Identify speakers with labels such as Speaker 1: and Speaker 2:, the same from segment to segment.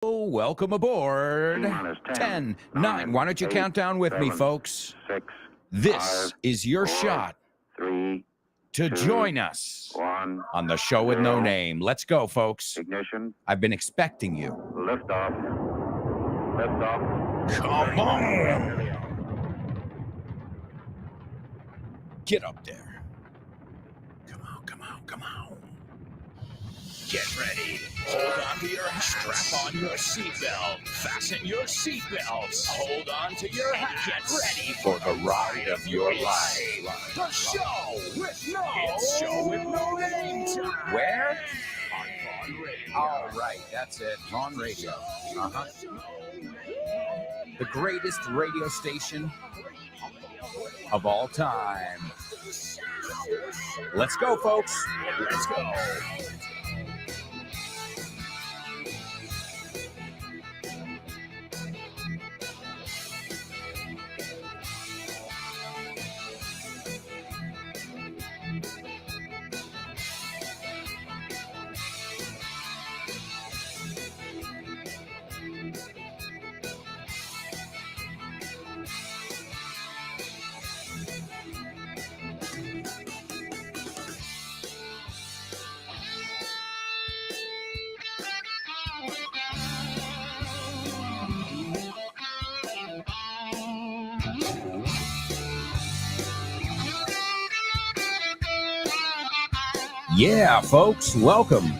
Speaker 1: Welcome aboard. 10, 9. Why don't you count down with me, folks?
Speaker 2: 6.
Speaker 1: This is your
Speaker 2: 4,
Speaker 1: shot
Speaker 2: 3.
Speaker 1: to
Speaker 2: 2,
Speaker 1: join us
Speaker 2: 1.
Speaker 1: on the show with no name. Let's go, folks.
Speaker 2: Ignition.
Speaker 1: I've been expecting you.
Speaker 2: Lift off. Lift off.
Speaker 1: Come on. Get up there. Come on, come on, come on. Get ready. Hold on to your hat. Strap on your seatbelt. Fasten your seatbelts. Hold on to your hat. Get ready for the ride of your life. The show with no name time. Where? On Vaughn Radio. All right, that's it. Vaughn Radio. The greatest radio station of all time. Let's go, folks. Let's go. Yeah, folks, welcome.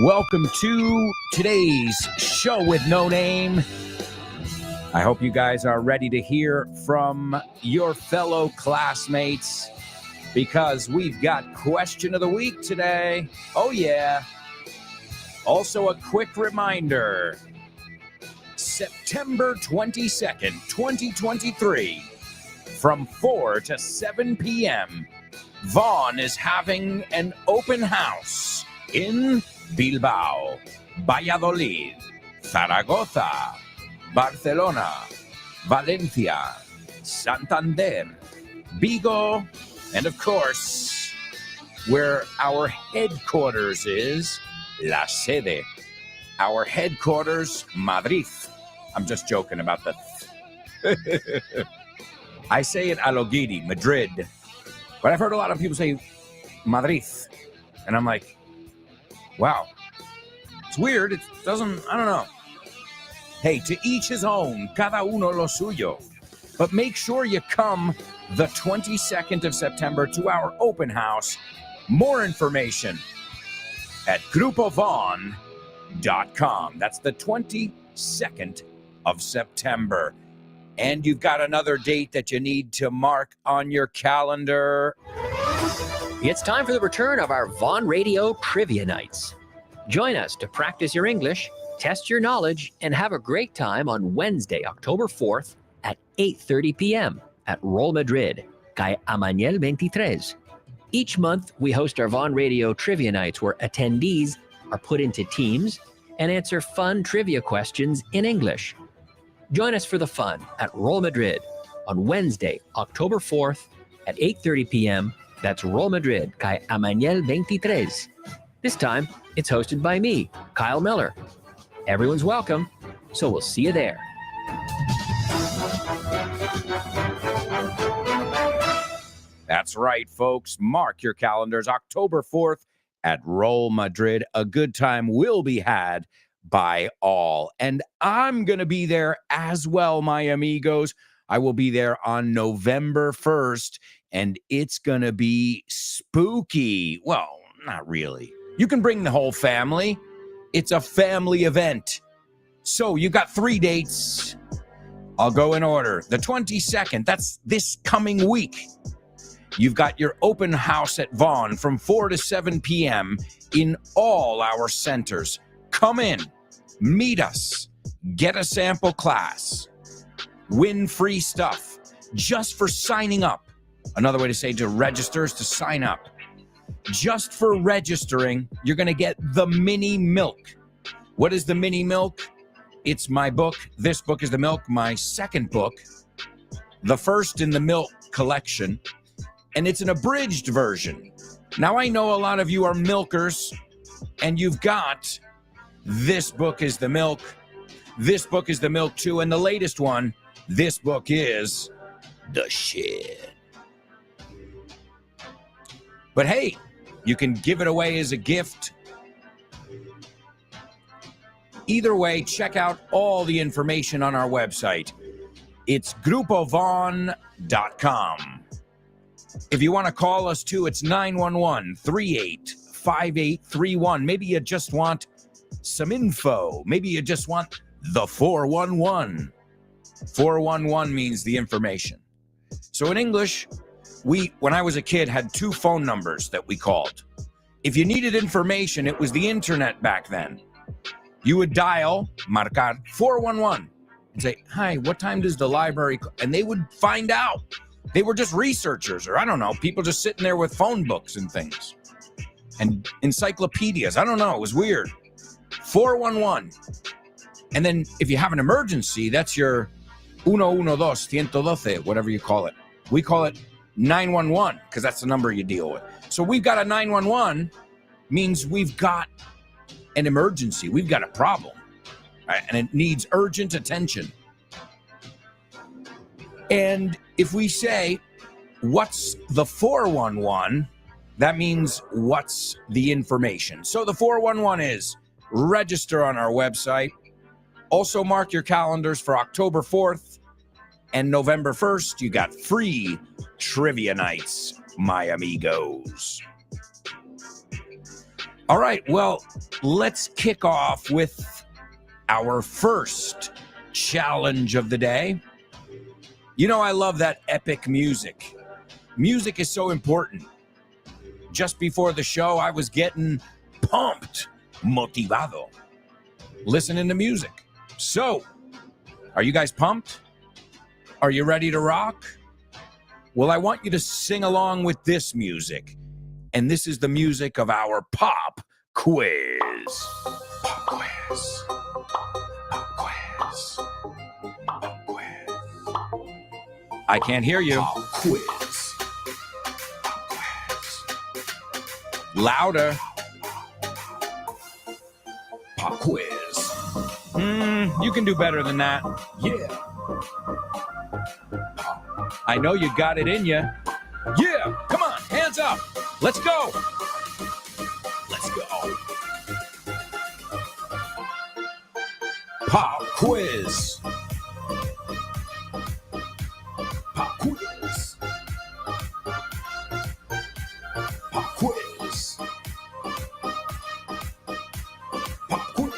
Speaker 1: Welcome to today's show with no name. I hope you guys are ready to hear from your fellow classmates because we've got question of the week today. Oh, yeah. Also, a quick reminder. September 22nd, 2023, from 4 to 7 p.m., Vaughn is having an open house in Bilbao, Valladolid, Zaragoza, Barcelona, Valencia, Santander, Vigo, and of course, where our headquarters is, La Sede. Our headquarters, Madrid. I'm just joking about the... I say it a lo guiri, Madrid. But I've heard a lot of people say Madrid. And I'm like, wow. It's weird. It doesn't, I don't know. Hey, to each his own. Cada uno lo suyo. But make sure you come the 22nd of September to our open house. More information at grupovon.com. That's the 22nd of September. And you've got another date that you need to mark on your calendar.
Speaker 3: It's time for the return of our Vaughn Radio Trivia Nights. Join us to practice your English, test your knowledge, and have a great time on Wednesday, October 4th at 8:30 p.m. at Roll Madrid, Calle Amañel 23. Each month, we host our Vaughn Radio Trivia Nights where attendees are put into teams and answer fun trivia questions in English. Join us for the fun at Roll Madrid on Wednesday, October 4th at 8:30 p.m. That's Roll Madrid, Calle Amañel 23. This time, it's hosted by me, Kyle Miller. Everyone's welcome, so we'll see you there.
Speaker 1: That's right, folks. Mark your calendars. October 4th at Roll Madrid. A good time will be had by all. And I'm going to be there as well, my amigos. I will be there on November 1st, and it's going to be spooky. Well, not really. You can bring the whole family. It's a family event. So you got 3 dates. I'll go in order. The 22nd, that's this coming week. You've got your open house at Vaughn from 4 to 7 p.m. in all our centers. Come in, meet us, get a sample class, win free stuff just for signing up. Another way to say to register is to sign up. Just for registering, you're going to get the mini milk. What is the mini milk? It's my book. This book is The Milk, my second book, the first in the Milk collection, and it's an abridged version. Now, I know a lot of you are milkers, and you've got This book is the milk. This book is the milk too. And the latest one, this book is the shit. But hey, you can give it away as a gift. Either way, check out all the information on our website. It's grupovon.com. If you want to call us too, it's 911-385831. Maybe you just want some info. Maybe you just want the 411. 411 means the information. So in English, when I was a kid, had two phone numbers that we called. If you needed information, it was the internet back then. You would dial, marcar 411, and say, hi, what time does the library, and they would find out. They were just researchers, or I don't know, people just sitting there with phone books and things. And encyclopedias, I don't know, it was weird. 411. And then if you have an emergency, that's your 112, 112, whatever you call it. We call it 911, because that's the number you deal with. So we've got a 911, means we've got an emergency. We've got a problem, right? And it needs urgent attention. And if we say, what's the 411, that means what's the information. So the 411 is register on our website. Also mark your calendars for October 4th and November 1st. You got free trivia nights, my amigos. All right, well, let's kick off with our first challenge of the day. You know, I love that epic music. Music is so important. Just before the show, I was getting pumped, motivado, listening to music. So, are you guys pumped? Are you ready to rock? Well, I want you to sing along with this music. And this is the music of our pop quiz. Pop quiz. Pop quiz. Pop quiz. I can't hear you. Pop quiz. Pop quiz. Louder. Pop quiz. You can do better than that. Yeah. I know you got it in you. Yeah, come on, hands up. Let's go. Let's go. Pop quiz. Pop quiz. Pop quiz. Pop quiz. Pop quiz.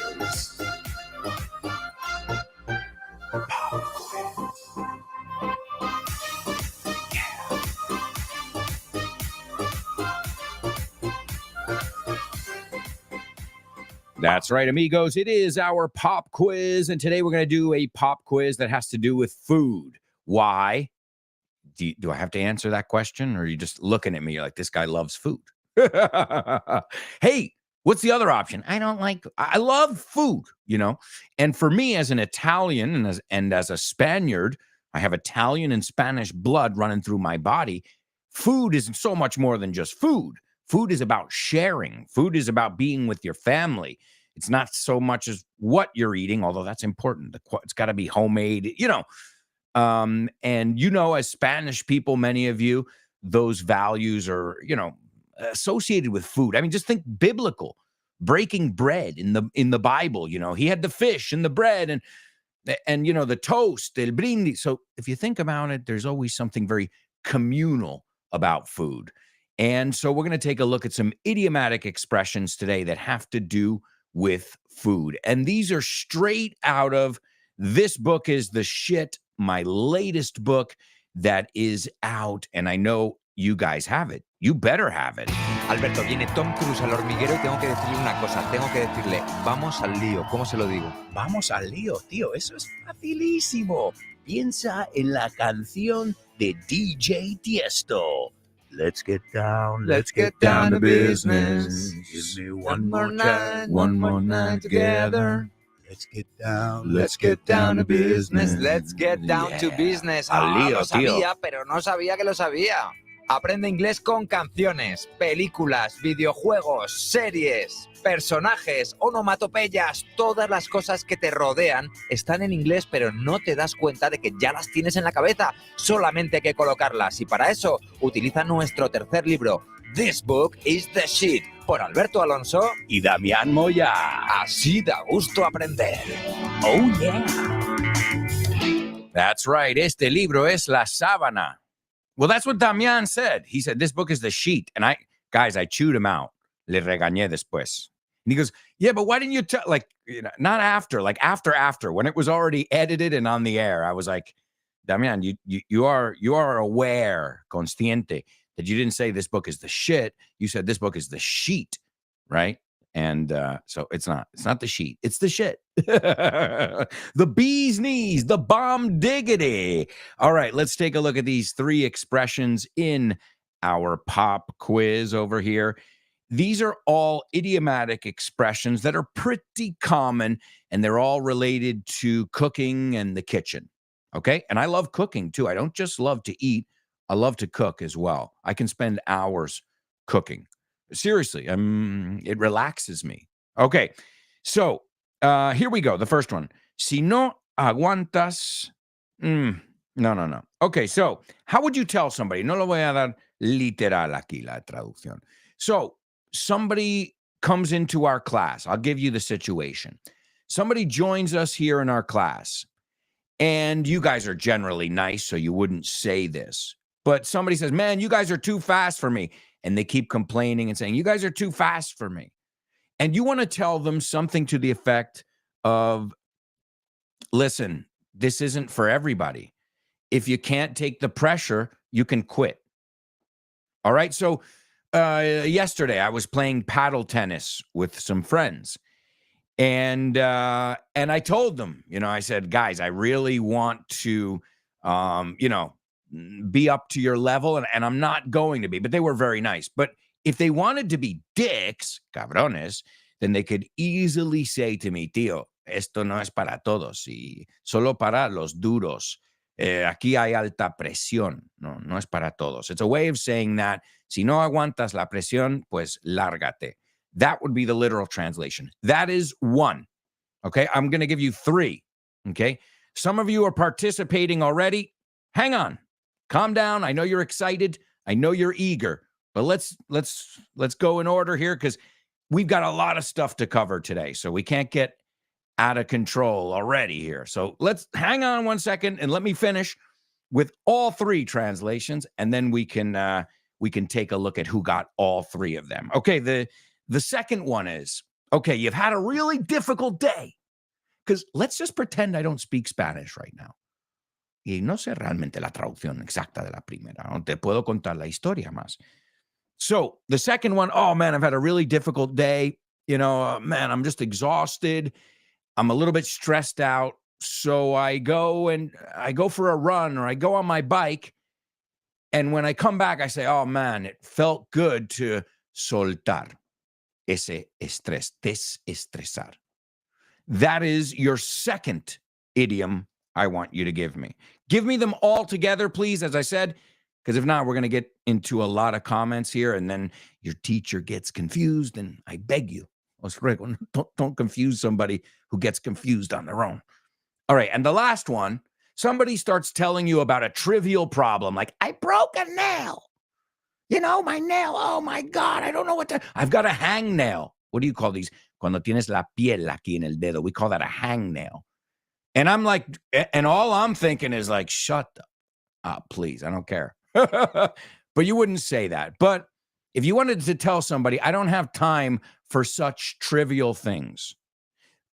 Speaker 1: That's right, amigos. It is our pop quiz, and today we're going to do a pop quiz that has to do with food. Why? Do I have to answer that question, or are you just looking at me like, this guy loves food? Hey, what's the other option? I love food, you know? And for me, as an Italian and as a Spaniard, I have Italian and Spanish blood running through my body. Food is so much more than just food. Food is about sharing. Food is about being with your family. It's not so much as what you're eating, although that's important. It's got to be homemade, you know. And, you know, as Spanish people, many of you, those values are, you know, associated with food. I mean, just think biblical. Breaking bread in the Bible, you know, he had the fish and the bread and you know, the toast, el brindis. So if you think about it, there's always something very communal about food. And so we're going to take a look at some idiomatic expressions today that have to do with food. And these are straight out of This Book is the Shit, my latest book that is out. And I know you guys have it. You better have it.
Speaker 4: Alberto, viene Tom Cruise al hormiguero y tengo que decirle una cosa. Tengo que decirle, vamos al lío. ¿Cómo se lo digo?
Speaker 5: Vamos al lío, tío. Eso es facilísimo. Piensa en la canción de DJ Tiesto. Let's get down to business. Give me one more night together. Let's get down to business.
Speaker 4: Let's get down to business.
Speaker 5: Al lío,
Speaker 4: lo sabía,
Speaker 5: tío.
Speaker 4: pero no sabía que lo sabía. Aprende inglés con canciones, películas, videojuegos, series, personajes, onomatopeyas, todas las cosas que te rodean están en inglés, pero no te das cuenta de que ya las tienes en la cabeza. Solamente hay que colocarlas y para eso utiliza nuestro tercer libro, This Book is the Shit, por Alberto Alonso
Speaker 5: y Damián Moya.
Speaker 4: Así da gusto aprender.
Speaker 5: Oh, yeah.
Speaker 1: That's right. Este libro es la sábana. Well, that's what Damián said. He said, this book is the sheet. And I chewed him out. Le regañé después. And he goes, yeah, but why didn't you tell, not after, after, when it was already edited and on the air. I was like, Damián, you are aware, consciente, that you didn't say this book is the shit. You said this book is the sheet, right? And so it's not the sheet. It's the shit. The bee's knees, the bomb diggity. All right, let's take a look at these 3 expressions in our pop quiz over here. These are all idiomatic expressions that are pretty common, and they're all related to cooking and the kitchen. Okay? And I love cooking too. I don't just love to eat. I love to cook as well. I can spend hours cooking. Seriously, it relaxes me. Okay, so here we go. The first one. Si no aguantas. No. Okay, so how would you tell somebody? No lo voy a dar literal aquí la traducción. So somebody comes into our class. I'll give you the situation. Somebody joins us here in our class, and you guys are generally nice, so you wouldn't say this. But somebody says, man, you guys are too fast for me. And they keep complaining and saying, you guys are too fast for me. And you want to tell them something to the effect of, listen, this isn't for everybody. If you can't take the pressure, you can quit. All right. So yesterday I was playing paddle tennis with some friends. And I told them, I said, guys, I really want to, be up to your level, and I'm not going to be, but they were very nice. But if they wanted to be dicks, cabrones, then they could easily say to me, tío, esto no es para todos, y solo para los duros. Aquí hay alta presión. No es para todos. It's a way of saying that, si no aguantas la presión, pues lárgate. That would be the literal translation. That is 1. Okay, I'm going to give you 3. Okay, some of you are participating already. Hang on. Calm down. I know you're excited. I know you're eager, but let's go in order here because we've got a lot of stuff to cover today. So we can't get out of control already here. So let's hang on 1 second and let me finish with all 3 translations, and then we can take a look at who got all 3 of them. Okay, the second one is, okay, you've had a really difficult day, because let's just pretend I don't speak Spanish right now. Y no sé realmente la traducción exacta de la primera. No te puedo contar la historia más. So the second one, oh man, I've had a really difficult day. Man, I'm just exhausted. I'm a little bit stressed out. So I go for a run, or I go on my bike. And when I come back, I say, oh man, it felt good to soltar ese estrés, desestresar. That is your second idiom I want you to give me. Give me them all together, please, as I said, because if not, we're going to get into a lot of comments here, and then your teacher gets confused, and I beg you, don't confuse somebody who gets confused on their own. All right, and the last one, somebody starts telling you about a trivial problem, like, I broke a nail. My nail, oh my God, I don't know I've got a hangnail. What do you call these? Cuando tienes la piel aquí en el dedo, we call that a hangnail. And I'm like, and all I'm thinking is like, shut up, please. I don't care. But you wouldn't say that. But if you wanted to tell somebody, I don't have time for such trivial things.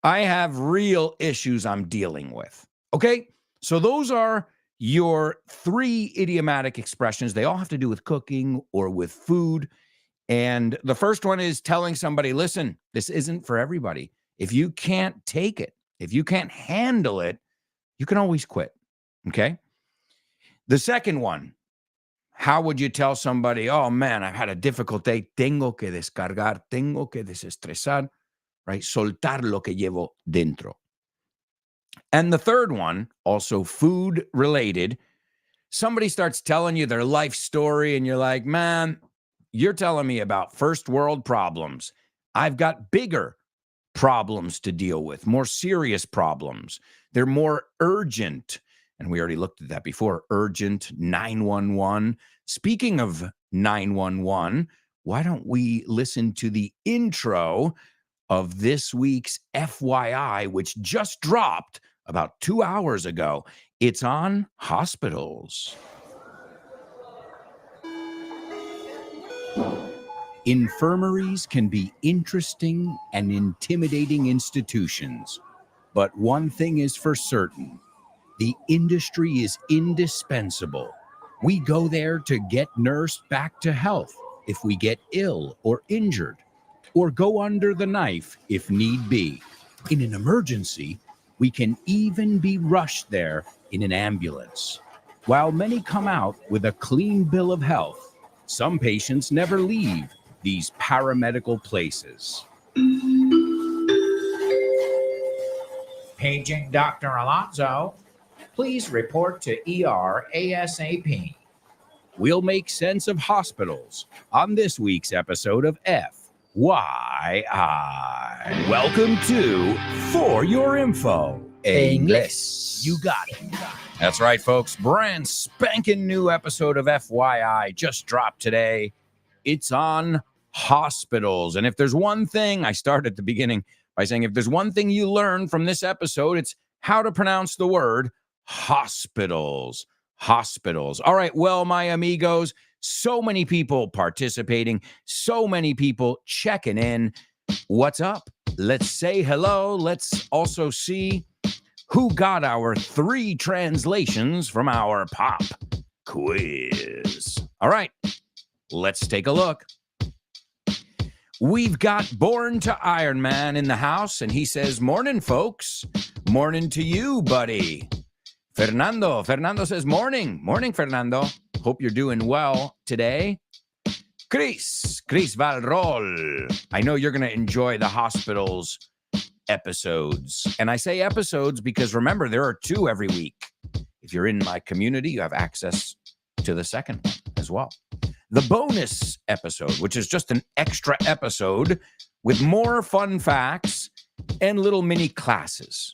Speaker 1: I have real issues I'm dealing with. Okay? So those are your 3 idiomatic expressions. They all have to do with cooking or with food. And the first one is telling somebody, listen, this isn't for everybody. If you can't take it, if you can't handle it, you can always quit. Okay? The second one, how would you tell somebody, oh man, I've had a difficult day. Tengo que descargar, tengo que desestresar, right? Soltar lo que llevo dentro. And the third one, also food related, Somebody starts telling you their life story, and you're like, man, you're telling me about first world problems. I've got bigger problems to deal with, more serious problems. They're more urgent. And we already looked at that before. Urgent, 911. Speaking of 911, why don't we listen to the intro of this week's FYI, which just dropped about 2 hours ago. It's on hospitals. Infirmaries can be interesting and intimidating institutions, but one thing is for certain: the industry is indispensable. We go there to get nursed back to health if we get ill or injured, or go under the knife if need be. In an emergency, we can even be rushed there in an ambulance. While many come out with a clean bill of health, some patients never leave these paramedical places.
Speaker 6: Paging Dr. Alonso. Please report to ER ASAP.
Speaker 1: We'll make sense of hospitals on this week's episode of FYI. Welcome to For Your Info, English. You got it. That's right, folks. Brand spanking new episode of FYI just dropped today. It's on hospitals. And if there's one thing, I start at the beginning by saying, if there's one thing you learn from this episode, it's how to pronounce the word hospitals. Hospitals. All right, well, my amigos, so many people participating, so many people checking in. What's up? Let's say hello. Let's also see who got our 3 translations from our pop quiz. All right, let's take a look. We've got Born to Iron Man in the house, and he says, morning, folks. Morning to you, buddy. Fernando says, morning. Morning, Fernando. Hope you're doing well today. Chris Valrol. I know you're going to enjoy the hospitals episodes. And I say episodes because remember, there are 2 every week. If you're in my community, you have access to the second one as well. The bonus episode, which is just an extra episode with more fun facts and little mini classes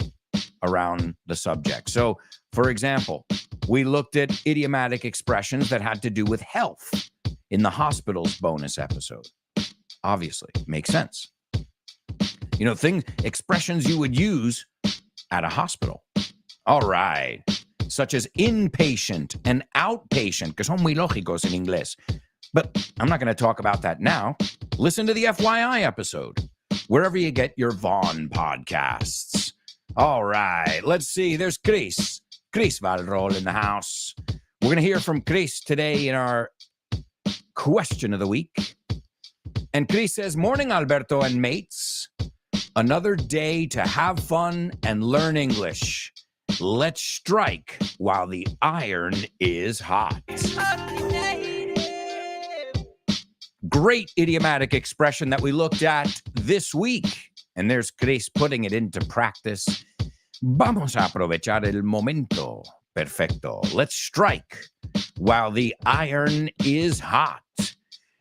Speaker 1: around the subject. So, for example, we looked at idiomatic expressions that had to do with health in the hospital's bonus episode. Obviously, makes sense. You know, expressions you would use at a hospital. All right. Such as inpatient and outpatient, que son muy lógicos en inglés. But I'm not going to talk about that now. Listen to the FYI episode, wherever you get your Vaughn podcasts. All right, let's see. There's Chris Valrol in the house. We're going to hear from Chris today in our question of the week. And Chris says, morning, Alberto and mates. Another day to have fun and learn English. Let's strike while the iron is hot. Great idiomatic expression that we looked at this week. And there's Chris putting it into practice. Vamos a aprovechar el momento. Perfecto. Let's strike while the iron is hot.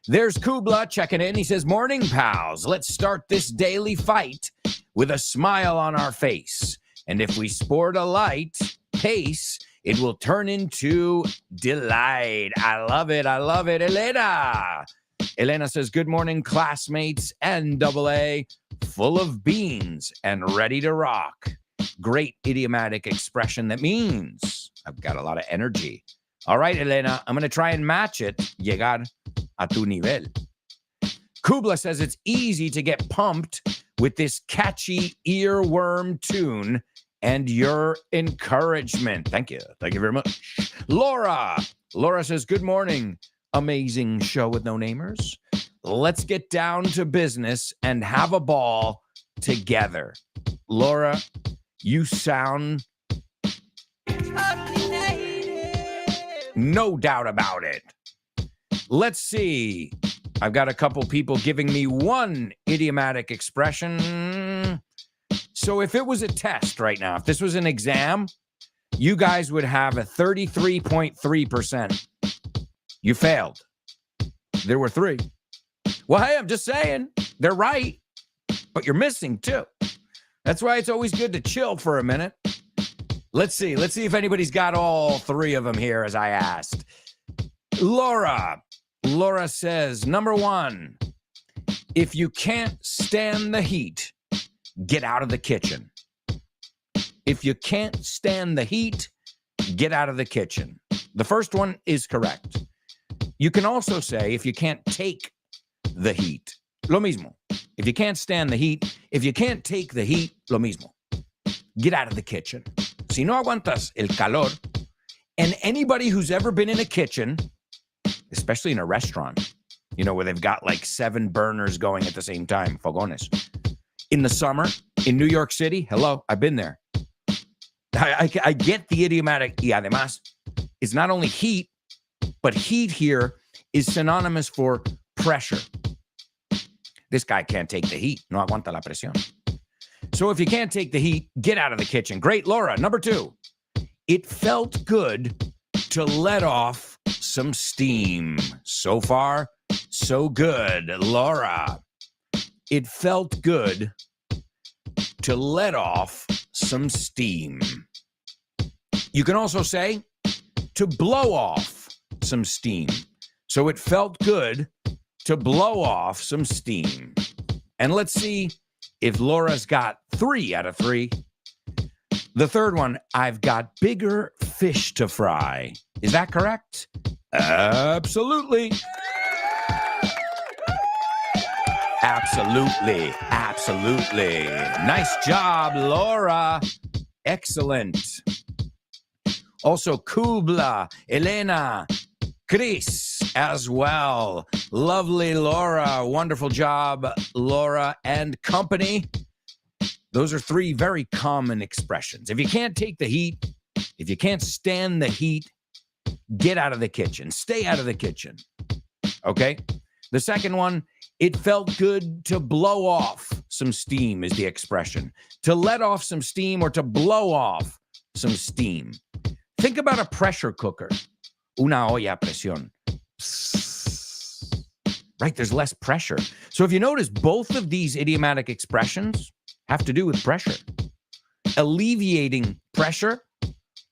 Speaker 1: There's Kubla checking in. He says, morning, pals. Let's start this daily fight with a smile on our face. And if we sport a light pace, it will turn into delight. I love it. I love it. Elena says, good morning, classmates and AA, full of beans and ready to rock. Great idiomatic expression that means I've got a lot of energy. All right, Elena, I'm going to try and match it. Llegar a tu nivel. Kubla says it's easy to get pumped with this catchy earworm tune and your encouragement. Thank you. Thank you very much. Laura says, good morning. Amazing show with no namers. Let's get down to business and have a ball together. Laura, you sound no doubt about it. Let's see. I've got a couple people giving me one idiomatic expression. So if it was a test right now, if this was an exam, you guys would have a 33.3%. You failed. There were 3. Well, hey, I'm just saying, they're right, but you're missing 2. That's why it's always good to chill for a minute. Let's see if anybody's got all 3 of them here as I asked. Laura says, number 1, if you can't stand the heat, get out of the kitchen. If you can't stand the heat, get out of the kitchen. The first one is correct. You can also say, if you can't take the heat, lo mismo. If you can't stand the heat, if you can't take the heat, lo mismo. Get out of the kitchen. Si no aguantas el calor, and anybody who's ever been in a kitchen, especially in a restaurant, where they've got like 7 burners going at the same time, fogones. In the summer, in New York City, hello, I've been there. I get the idiomatic, y además, it's not only heat, but heat here is synonymous for pressure. This guy can't take the heat. No aguanta la presión. So if you can't take the heat, get out of the kitchen. Great, Laura. Number 2, it felt good to let off some steam. So far, so good, Laura. It felt good to let off some steam. You can also say to blow off some steam. So it felt good to blow off some steam. And let's see if Laura's got 3 out of 3. The third one, I've got bigger fish to fry. Is that correct? Absolutely. Absolutely. Absolutely. Nice job, Laura. Excellent. Also, Kubla, Elena, Chris as well. Lovely, Laura. Wonderful job, Laura and company. Those are 3 very common expressions. If you can't take the heat, if you can't stand the heat, get out of the kitchen. Stay out of the kitchen. Okay? The second one, it felt good to blow off some steam is the expression. To let off some steam or to blow off some steam. Think about a pressure cooker. Una olla a presión. Right? There's less pressure. So if you notice, both of these idiomatic expressions have to do with pressure. Alleviating pressure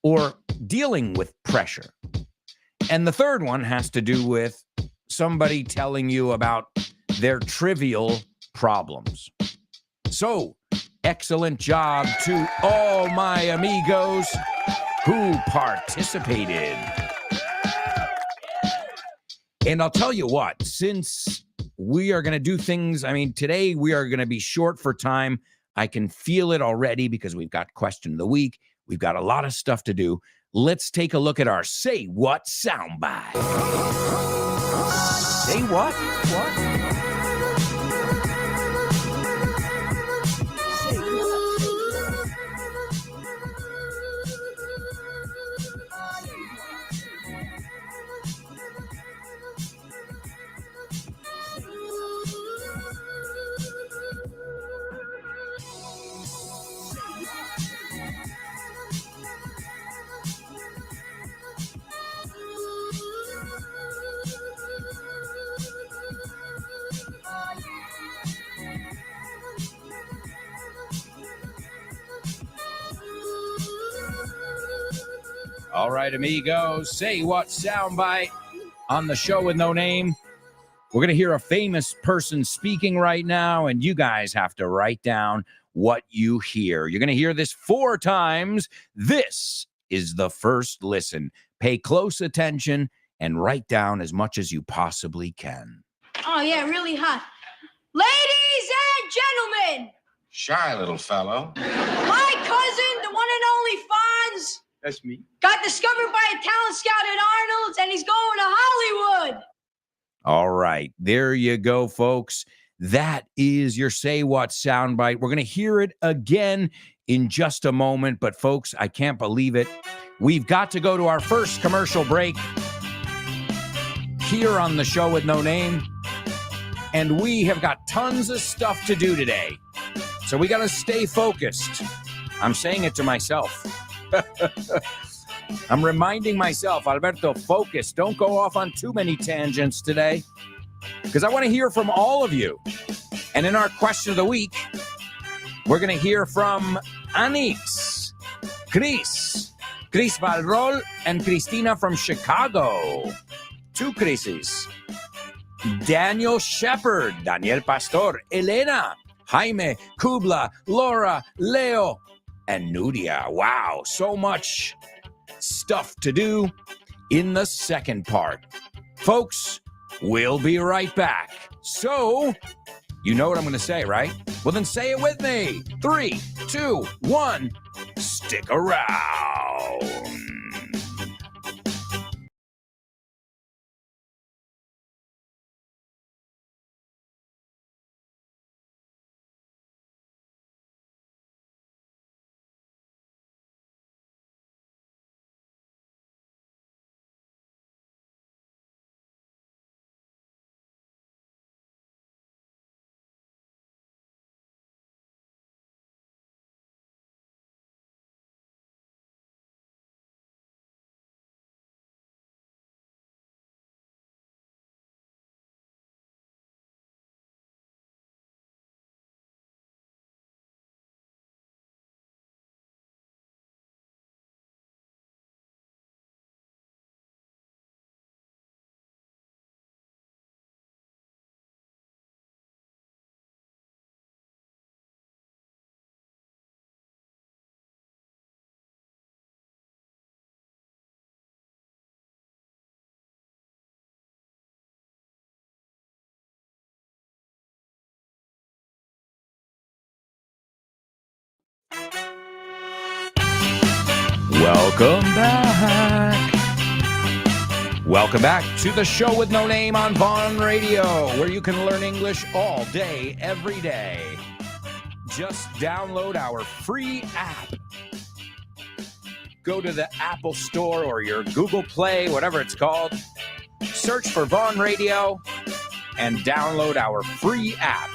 Speaker 1: or dealing with pressure. And the third one has to do with somebody telling you about their trivial problems. So, excellent job to all my amigos who participated. And I'll tell you what, since we are going to do things, today we are going to be short for time. I can feel it already because we've got question of the week. We've got a lot of stuff to do. Let's take a look at our Say What soundbite. Say what? What? All right, amigos, Say What soundbite on the show with no name. We're going to hear a famous person speaking right now, and you guys have to write down what you hear. You're going to hear this 4 times. This is the first listen. Pay close attention and write down as much as you possibly can.
Speaker 7: Oh, yeah, really hot. Ladies and gentlemen.
Speaker 8: Shy little fellow.
Speaker 7: My cousin, the one and only Fonz.
Speaker 8: That's me.
Speaker 7: Got discovered by a talent scout at Arnold's, and he's going to Hollywood.
Speaker 1: All right. There you go, folks. That is your Say What soundbite. We're going to hear it again in just a moment. But, folks, I can't believe it. We've got to go to our first commercial break here on the show with no name. And we have got tons of stuff to do today. So we got to stay focused. I'm saying it to myself. I'm reminding myself, Alberto, focus. Don't go off on too many tangents today, because I want to hear from all of you. And in our question of the week, we're going to hear from Anix, Chris Valrol, and Christina from Chicago. Two Chris's. Daniel Shepard, Daniel Pastor, Elena, Jaime, Kubla, Laura, Leo, and Nudia. Wow, so much stuff to do in the second part. Folks, we'll be right back. So, you know what I'm going to say, right? Well, then say it with me. 3, 2, 1, stick around. Welcome back. Welcome back to the show with no name on Vaughn Radio, where you can learn English all day, every day. Just download our free app. Go to the Apple Store or your Google Play, whatever it's called. Search for Vaughn Radio and download our free app.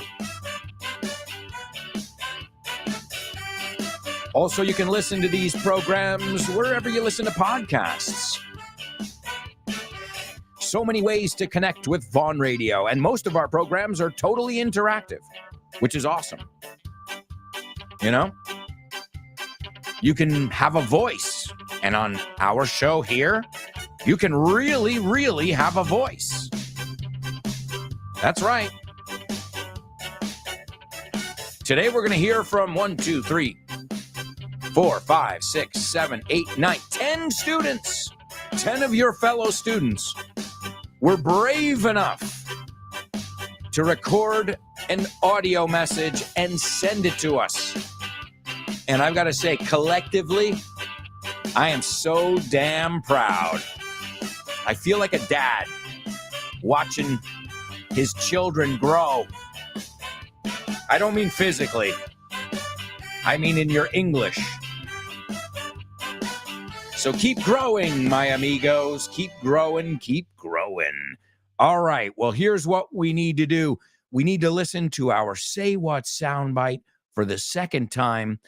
Speaker 1: Also, you can listen to these programs wherever you listen to podcasts. So many ways to connect with Vaughn Radio, and most of our programs are totally interactive, which is awesome. You know? You can have a voice, and on our show here, you can really, really have a voice. That's right. Today we're going to hear from 1, 2, 3, 4, 5, 6, 7, 8, 9, 10 students. 10 of your fellow students were brave enough to record an audio message and send it to us. And I've got to say, collectively, I am so damn proud. I feel like a dad watching his children grow. I don't mean physically. I mean in your English. So keep growing, my amigos. Keep growing, keep growing. All right, well, here's what we need to do. We need to listen to our Say What soundbite for the second time.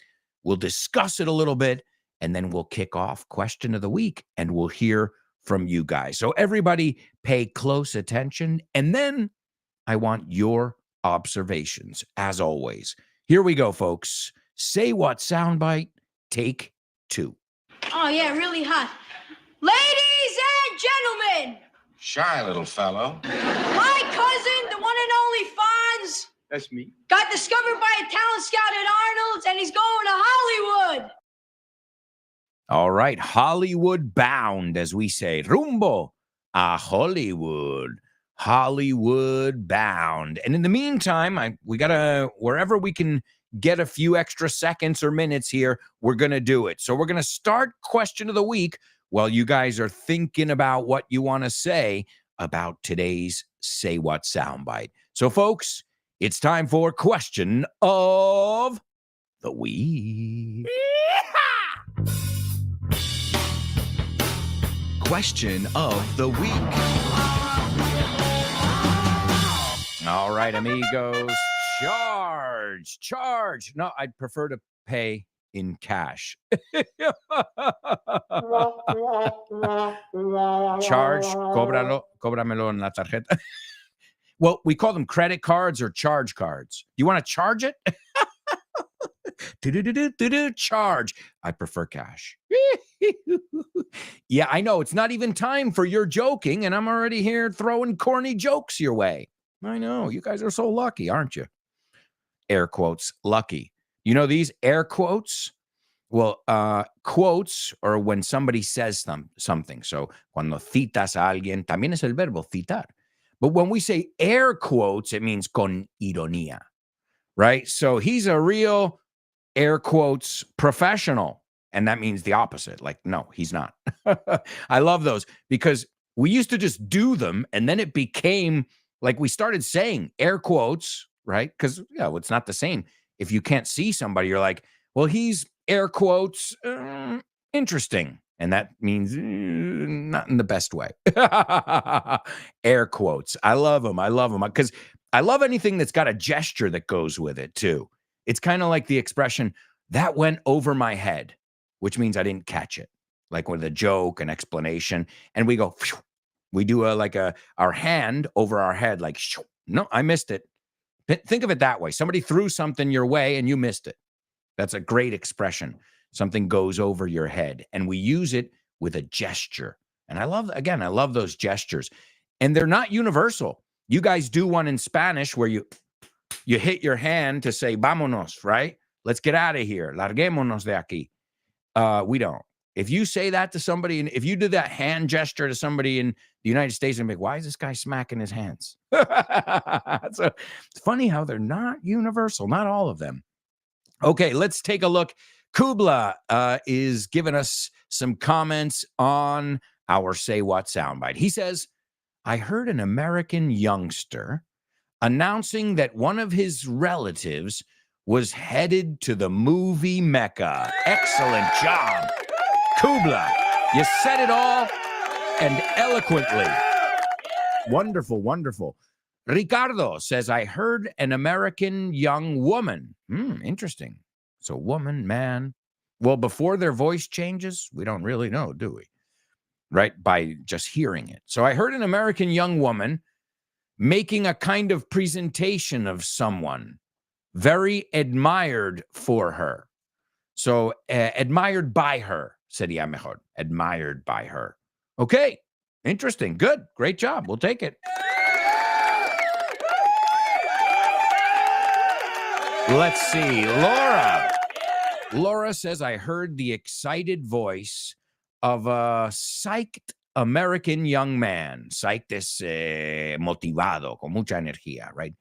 Speaker 1: We'll discuss it a little bit, and then we'll kick off question of the week, and we'll hear from you guys. So everybody pay close attention, and then I want your observations, as always. Here we go, folks. Say What soundbite, take 2.
Speaker 7: Oh, yeah, really hot. Ladies and gentlemen,
Speaker 8: Shy little fellow.
Speaker 7: my cousin, the one and only Fonz,
Speaker 8: That's me.
Speaker 7: got discovered by a talent scout at Arnold's, and he's going to Hollywood.
Speaker 1: All right, Hollywood bound, as we say. Rumbo a Hollywood. Hollywood bound. And in the meantime, we got to, wherever we can get a few extra seconds or minutes here, we're going to do it. So we're going to start question of the week while you guys are thinking about what you want to say about today's Say What soundbite. So, folks, it's time for question of the week.
Speaker 9: Question of the week.
Speaker 1: All right, amigos, charge. No, I'd prefer to pay in cash. Charge, cóbramelo en la tarjeta. Well, we call them credit cards or charge cards. You want to charge it? Charge. I prefer cash. Yeah, I know. It's not even time for your joking, and I'm already here throwing corny jokes your way. I know. You guys are so lucky, aren't you? Air quotes, lucky. You know these air quotes? Well, quotes are when somebody says something. So, cuando citas a alguien, también es el verbo citar. But when we say air quotes, it means con ironía, right? So he's a real air quotes professional. And that means the opposite. Like, no, he's not. I love those because we used to just do them. And then it became like we started saying air quotes, right? Because, yeah, it's not the same. If you can't see somebody, you're like, well, he's air quotes interesting. And that means not in the best way. Air quotes. I love them. I love them because I love anything that's got a gesture that goes with it, too. It's kind of like the expression, that went over my head, which means I didn't catch it. Like with a joke, an explanation. And we go, phew. We do our hand over our head, like, shoo. No, I missed it. Think of it that way. Somebody threw something your way and you missed it. That's a great expression. Something goes over your head, and we use it with a gesture. And I love those gestures. And they're not universal. You guys do one in Spanish where you hit your hand to say, vámonos, right? Let's get out of here. Larguémonos de aquí. We don't. If you say that to somebody, and if you do that hand gesture to somebody in the United States, and be like, why is this guy smacking his hands? So it's funny how they're not universal, not all of them. Okay, let's take a look. Kubla is giving us some comments on our Say What soundbite. He says, I heard an American youngster announcing that one of his relatives was headed to the movie Mecca. Excellent job, Kubla. You said it all and eloquently. Wonderful, wonderful. Ricardo says, I heard an American young woman. Interesting. So woman, man. Well, before their voice changes, we don't really know, do we? Right? By just hearing it. So I heard an American young woman making a kind of presentation of someone very admired for her. So admired by her, sería mejor. Admired by her. Okay. Interesting. Good. Great job. We'll take it. Let's see. Laura says, I heard the excited voice of a psyched American young man. Psyched es motivado, con mucha energía, right?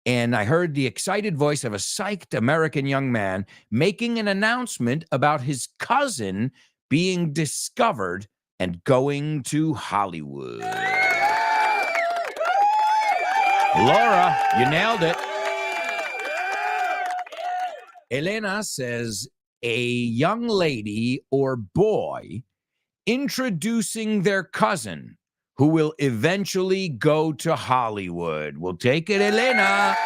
Speaker 1: And I heard the excited voice of a psyched American young man making an announcement about his cousin being discovered and going to Hollywood. Laura, you nailed it. Elena says, a young lady or boy introducing their cousin who will eventually go to Hollywood. We'll take it, Elena.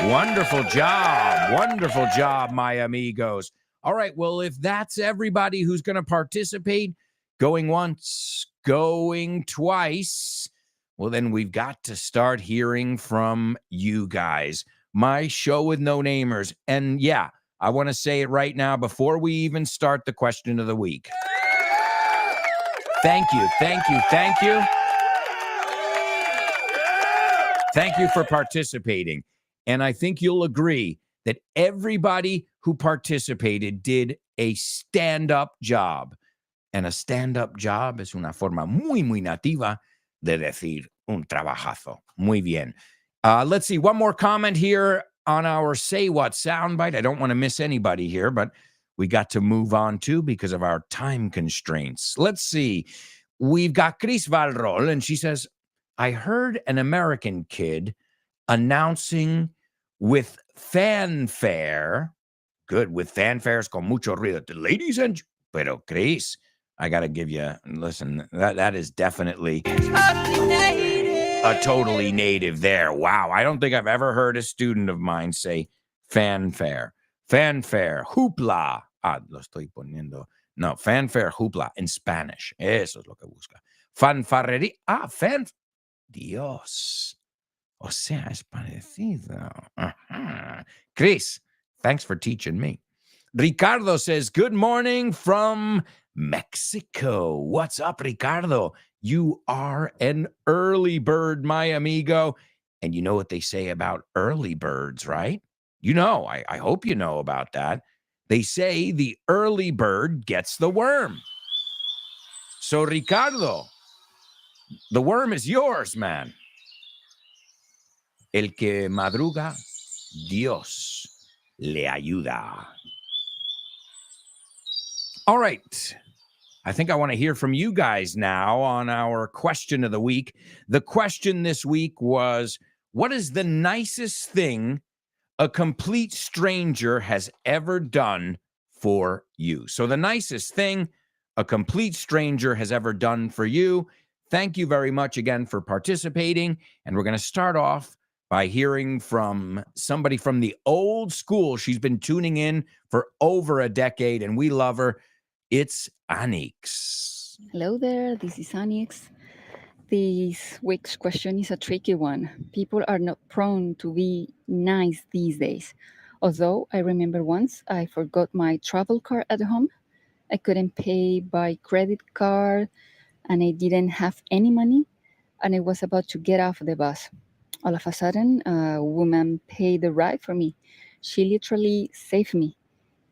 Speaker 1: Wonderful job, my amigos. All right, well, if that's everybody who's going to participate, going once, going twice, well, then we've got to start hearing from you guys. My show with no namers. And yeah, I want to say it right now before we even start the question of the week. Thank you. Thank you for participating. And I think you'll agree that everybody who participated did a stand-up job. And a stand-up job es una forma muy nativa de decir un trabajazo. Muy bien. Let's see. One more comment here on our Say What soundbite. I don't want to miss anybody here, but we got to move on too because of our time constraints. Let's see. We've got Chris Valrol, and she says, I heard an American kid announcing with fanfare, good, with fanfares con mucho ruido, ladies and, pero Chris, I got to give you, listen, that is definitely a totally native there. Wow. I don't think I've ever heard a student of mine say fanfare. Fanfare, hoopla. Lo estoy poniendo. No, fanfare, hoopla in Spanish. Eso es lo que busca. Fanfarrería. Dios. O sea, es parecido. Ajá. Chris, thanks for teaching me. Ricardo says, good morning from Mexico. What's up, Ricardo? You are an early bird, my amigo. And you know what they say about early birds, right? You know, I hope you know about that. They say the early bird gets the worm. So, Ricardo, the worm is yours, man. El que madruga, Dios le ayuda. All right. I think I want to hear from you guys now on our question of the week. The question this week was, what is the nicest thing a complete stranger has ever done for you? So the nicest thing a complete stranger has ever done for you. Thank you very much again for participating. And we're going to start off by hearing from somebody from the old school. She's been tuning in for over a decade, and we love her. It's Anix.
Speaker 10: Hello there, this is Anix. This week's question is a tricky one. People are not prone to be nice these days. Although I remember once I forgot my travel card at home. I couldn't pay by credit card and I didn't have any money and I was about to get off the bus. All of a sudden, a woman paid the ride for me. She literally saved me.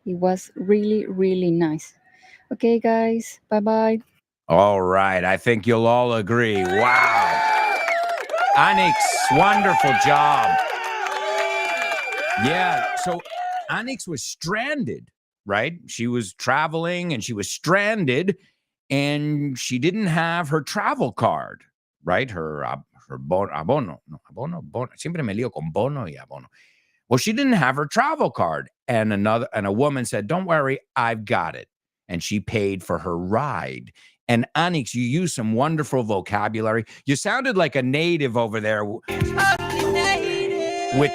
Speaker 10: It was really, really nice. Okay, guys, bye-bye.
Speaker 1: All right. I think you'll all agree. Wow. Anix, wonderful job. Yeah. So Anix was stranded, right? She was traveling and she was stranded and she didn't have her travel card, right? Her abono. No, abono. Siempre me lío con bono y abono. Well, she didn't have her travel card. And a woman said, don't worry, I've got it. And she paid for her ride. And Anix, you used some wonderful vocabulary. You sounded like a native over there. With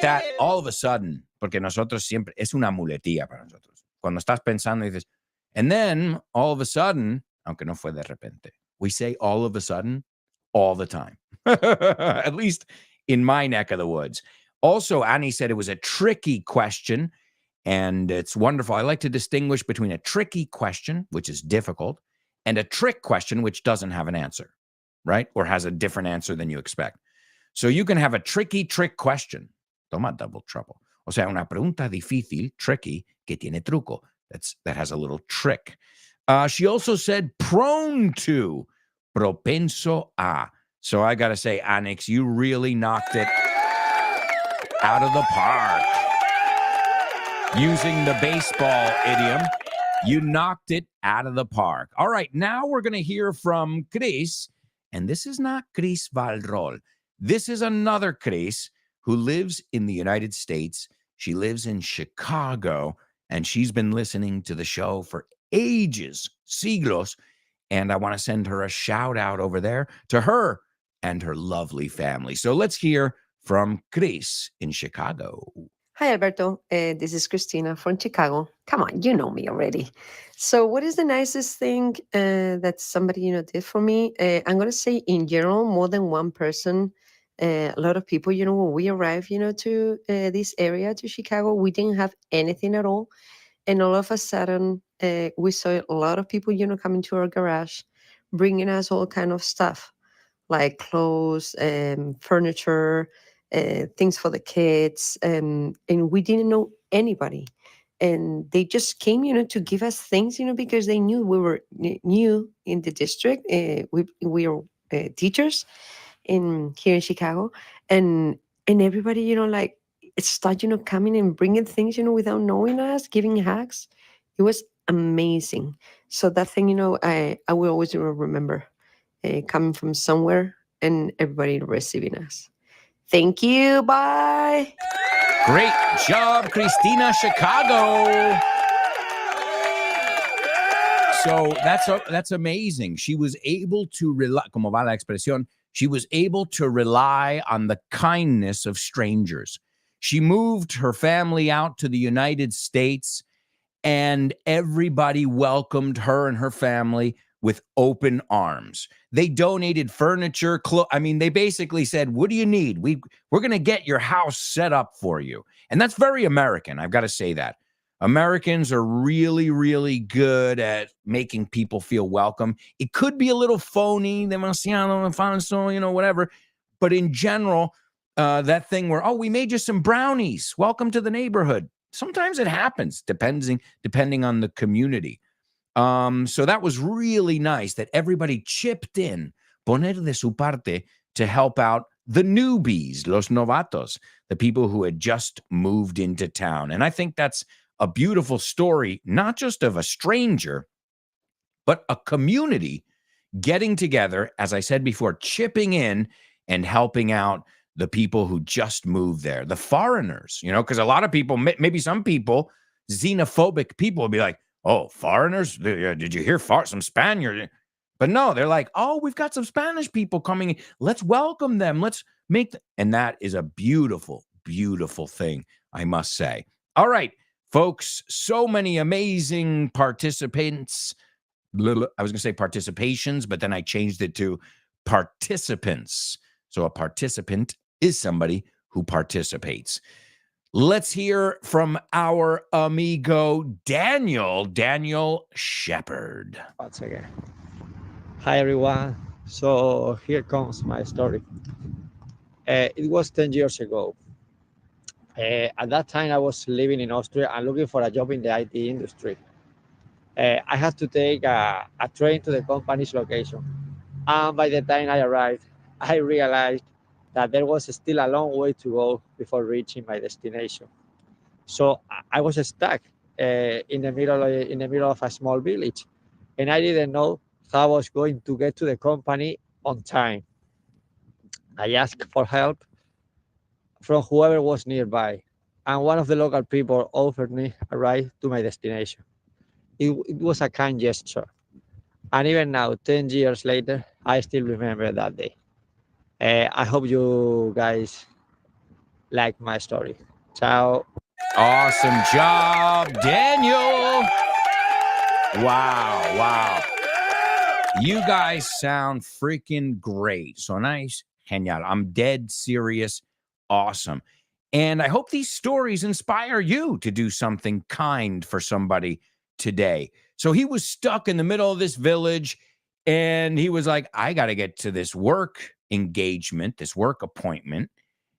Speaker 1: that, all of a sudden, porque nosotros siempre, es una muletilla para nosotros. Cuando estás pensando, dices, and then all of a sudden, aunque no fue de repente, we say all of a sudden all the time. At least in my neck of the woods. Also, Annie said it was a tricky question, and it's wonderful. I like to distinguish between a tricky question, which is difficult, and a trick question, which doesn't have an answer, right? Or has a different answer than you expect. So you can have a trick question. Toma double trouble. O sea, una pregunta difícil, tricky, que tiene truco. That has a little trick. She also said prone to, propenso a. So I got to say, Anix, you really knocked it out of the park. Using the baseball idiom, you knocked it out of the park. All right, now we're going to hear from Chris, and this is not Chris Valrol. This is another Chris who lives in the United States. She lives in Chicago, and she's been listening to the show for ages, siglos, and I want to send her a shout out over there to her and her lovely family. So let's hear from Chris in Chicago.
Speaker 11: Hi, Alberto. This is Christina from Chicago. Come on, you know me already. So what is the nicest thing that somebody, did for me? I'm going to say in general, more than one person, a lot of people, when we arrived, to this area, to Chicago, we didn't have anything at all. And all of a sudden, we saw a lot of people, coming to our garage, bringing us all kind of stuff, like clothes, furniture, things for the kids, and we didn't know anybody, and they just came, to give us things, because they knew we were new in the district. We are teachers here in Chicago, and everybody, like it started, coming and bringing things, without knowing us, giving hugs. It was amazing. So that thing, I will always remember coming from somewhere and everybody receiving us. Thank you. Bye.
Speaker 1: Great job, Christina, Chicago. So that's amazing. She was able to rely, como va la expresión, She was able to rely on the kindness of strangers. She moved her family out to the United States, and everybody welcomed her and her family with open arms. They donated furniture, they basically said, "What do you need? We're going to get your house set up for you." And that's very American. I've got to say that. Americans are really, really good at making people feel welcome. It could be a little phony, demasiado falso, whatever. But in general, that thing where, we made you some brownies. Welcome to the neighborhood. Sometimes it happens, depending on the community. So that was really nice that everybody chipped in, poner de su parte, to help out the newbies, los novatos, the people who had just moved into town. And I think that's a beautiful story, not just of a stranger, but a community getting together, as I said before, chipping in and helping out the people who just moved there, the foreigners, because a lot of people, maybe some people, xenophobic people will be like, "Oh, foreigners? Did you hear some Spaniards?" But no, they're like, "Oh, we've got some Spanish people coming in. Let's welcome them. Let's and that is a beautiful, beautiful thing, I must say. All right, folks, so many amazing participants. I was going to say participations, but then I changed it to participants. So a participant is somebody who participates. Let's hear from our amigo Daniel Shepard.
Speaker 12: Once again. Hi everyone. So here comes my story. It was 10 years ago. At that time, I was living in Austria and looking for a job in the IT industry. I had to take a train to the company's location. And by the time I arrived, I realized that there was still a long way to go before reaching my destination. So I was stuck in the middle of a small village, and I didn't know how I was going to get to the company on time. I asked for help from whoever was nearby, and one of the local people offered me a ride to my destination. It was a kind gesture, and even now, 10 years later, I still remember that day. I hope you guys like my story. Ciao.
Speaker 1: Awesome job, Daniel. Wow. You guys sound freaking great. So nice. Genial. I'm dead serious. Awesome. And I hope these stories inspire you to do something kind for somebody today. So he was stuck in the middle of this village, and he was like, "I got to get to this work engagement, this work appointment.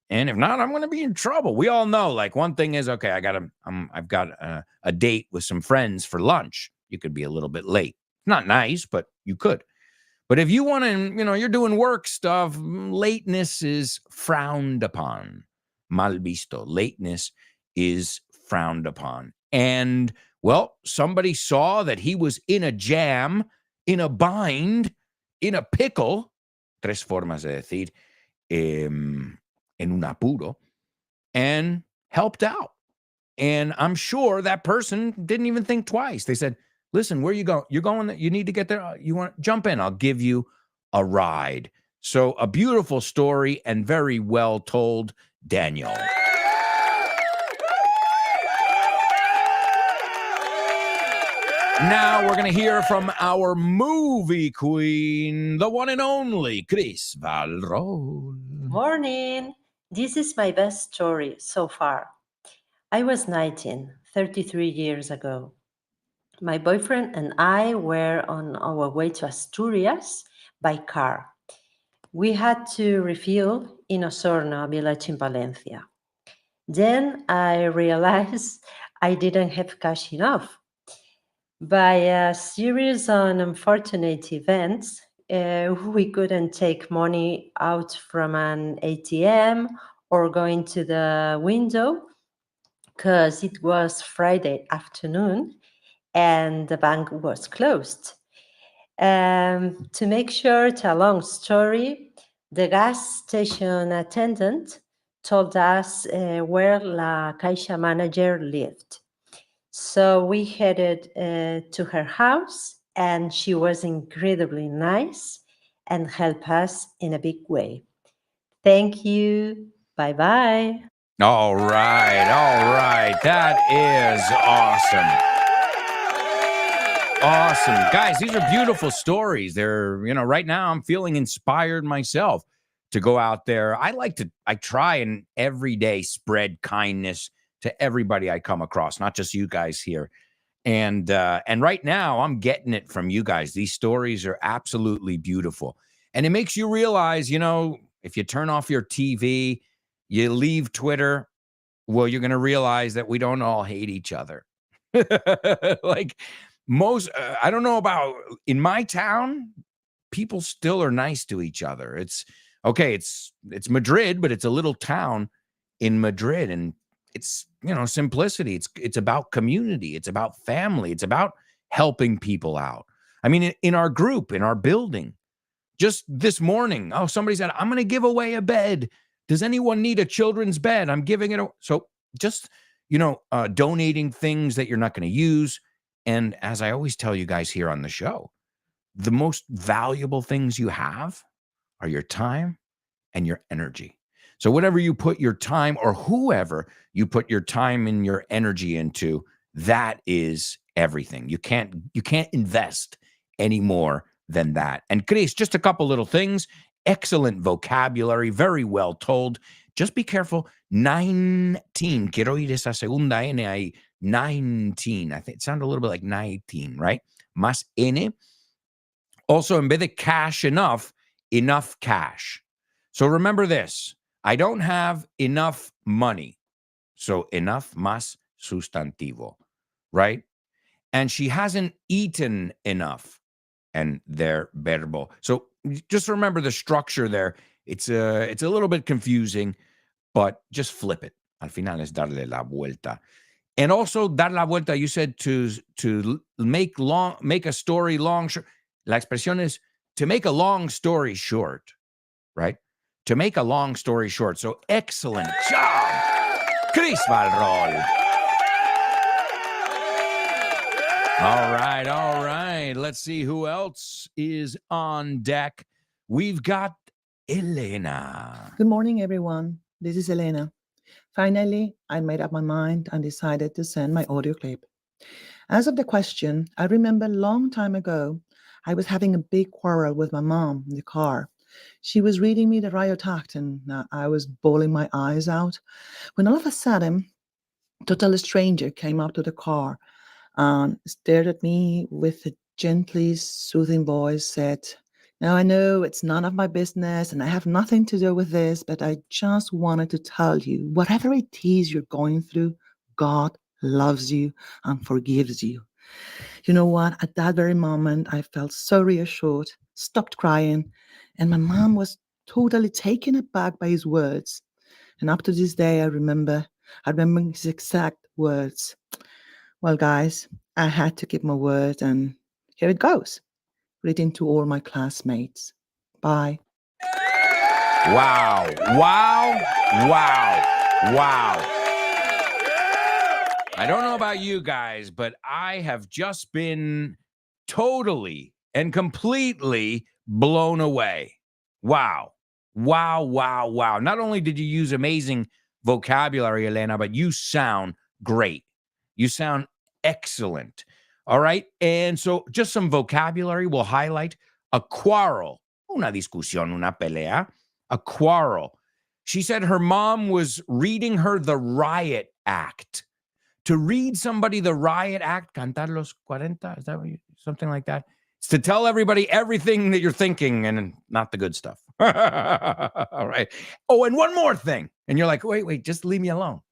Speaker 1: And if not, I'm going to be in trouble." We all know, like, one thing is, okay, I've got a date with some friends for lunch. You could be a little bit late. Not nice, but you could. But if you want to, you're doing work stuff, lateness is frowned upon. Mal visto. Lateness is frowned upon. And, well, somebody saw that he was in a jam, in a bind, in a pickle. Tres formas de decir. En un apuro, and helped out. And I'm sure that person didn't even think twice. They said, "Listen, where you go? You're going, you need to get there. You want to jump in? I'll give you a ride." So a beautiful story and very well told, Daniel. Now we're going to hear from our movie queen, the one and only Chris Valrol.
Speaker 13: Morning. This is my best story so far. I was 19, 33 years ago. My boyfriend and I were on our way to Asturias by car. We had to refuel in Osorno, a village in Valencia. Then I realized I didn't have cash enough. By a series of unfortunate events, we couldn't take money out from an ATM or going to the window because it was Friday afternoon and the bank was closed. To make short a long story, the gas station attendant told us where La Caixa manager lived. So we headed to her house, and she was incredibly nice and help us in a big way. Thank you. Bye bye.
Speaker 1: All right. That is awesome. Awesome. Guys, these are beautiful stories. They're, right now I'm feeling inspired myself to go out there. I try and every day spread kindness to everybody I come across, not just you guys here. And right now I'm getting it from you guys. These stories are absolutely beautiful. And it makes you realize, if you turn off your TV, you leave Twitter, well, you're going to realize that we don't all hate each other. Like most, I don't know about in my town, people still are nice to each other. It's okay. It's Madrid, but it's a little town in Madrid, and it's, simplicity. It's about community. It's about family. It's about helping people out. I mean, in our group, in our building, just this morning, somebody said, I'm going to give away a bed. Does anyone need a children's bed? I'm giving it. So just, donating things that you're not going to use. And as I always tell you guys here on the show, the most valuable things you have are your time and your energy. So whatever you put your time, or whoever you put your time and your energy into, that is everything. You can't invest any more than that. And Chris, just a couple little things. Excellent vocabulary, very well told. Just be careful. 19. Quiero oír esa segunda N ahí. 19. I think it sounded a little bit like 19, right? Más N. Also, en vez de cash enough cash. So remember this. I don't have enough money. So enough más sustantivo, right? And she hasn't eaten enough. And their verbo. So just remember the structure there. It's a little bit confusing, but just flip it. Al final es darle la vuelta. And also dar la vuelta, you said to make a story long. La expresión es to make a long story short, right? To make a long story short. So excellent job, Chris Valrol. All right. Let's see who else is on deck. We've got Elena.
Speaker 14: Good morning, everyone. This is Elena. Finally, I made up my mind and decided to send my audio clip. As of the question, I remember a long time ago, I was having a big quarrel with my mom in the car. She was reading me the riot act, and I was bawling my eyes out when all of a sudden, a total stranger came up to the car and stared at me with a gently soothing voice, said, "Now I know it's none of my business and I have nothing to do with this, but I just wanted to tell you, whatever it is you're going through, God loves you and forgives you." You know what? At that very moment, I felt so reassured, stopped crying, and my mom was totally taken aback by his words. And up to this day, I remember his exact words. Well, guys, I had to keep my word, and here it goes. Written to all my classmates. Bye.
Speaker 1: Wow. I don't know about you guys, but I have just been totally and completely blown away. Wow. Not only did you use amazing vocabulary, Elena, but you sound great. You sound excellent. All right. And so just some vocabulary will highlight a quarrel. Una discusión, una pelea. A quarrel. She said her mom was reading her the riot act. To read somebody the riot act, cantar los 40, is that what something like that? It's to tell everybody everything that you're thinking and not the good stuff. All right. Oh, and one more thing. And you're like, wait, just leave me alone.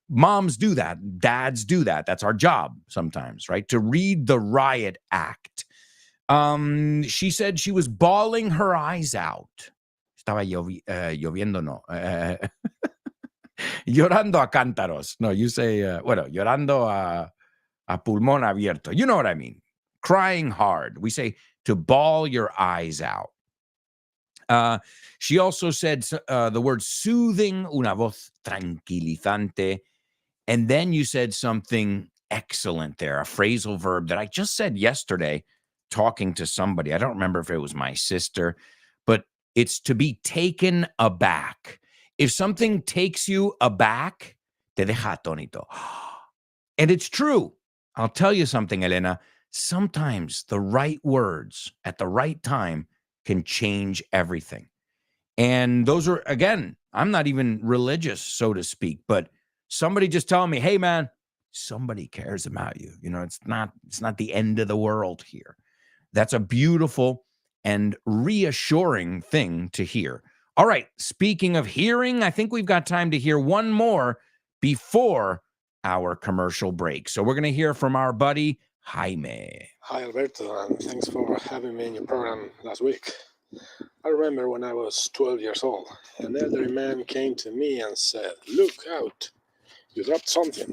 Speaker 1: Moms do that. Dads do that. That's our job sometimes, right? To read the riot act. She said she was bawling her eyes out. Estaba lloviendo, no. Llorando a cántaros. No, you say, llorando a pulmón abierto. You know what I mean. Crying hard. We say to bawl your eyes out. She also said the word soothing, una voz tranquilizante. And then you said something excellent there, a phrasal verb that I just said yesterday talking to somebody. I don't remember if it was my sister, but it's to be taken aback. If something takes you aback, te deja atónito. And it's true. I'll tell you something, Elena. Sometimes the right words at the right time can change everything. And those are, again, I'm not even religious, so to speak, but somebody just telling me, hey, man, somebody cares about you. You know, it's not the end of the world here. That's a beautiful and reassuring thing to hear. All right, speaking of hearing, I think we've got time to hear one more before our commercial break. So we're going to hear from our buddy, Jaime.
Speaker 15: Hi, Alberto, and thanks for having me in your program last week. I remember when I was 12 years old, an elderly man came to me and said, "Look out, you dropped something."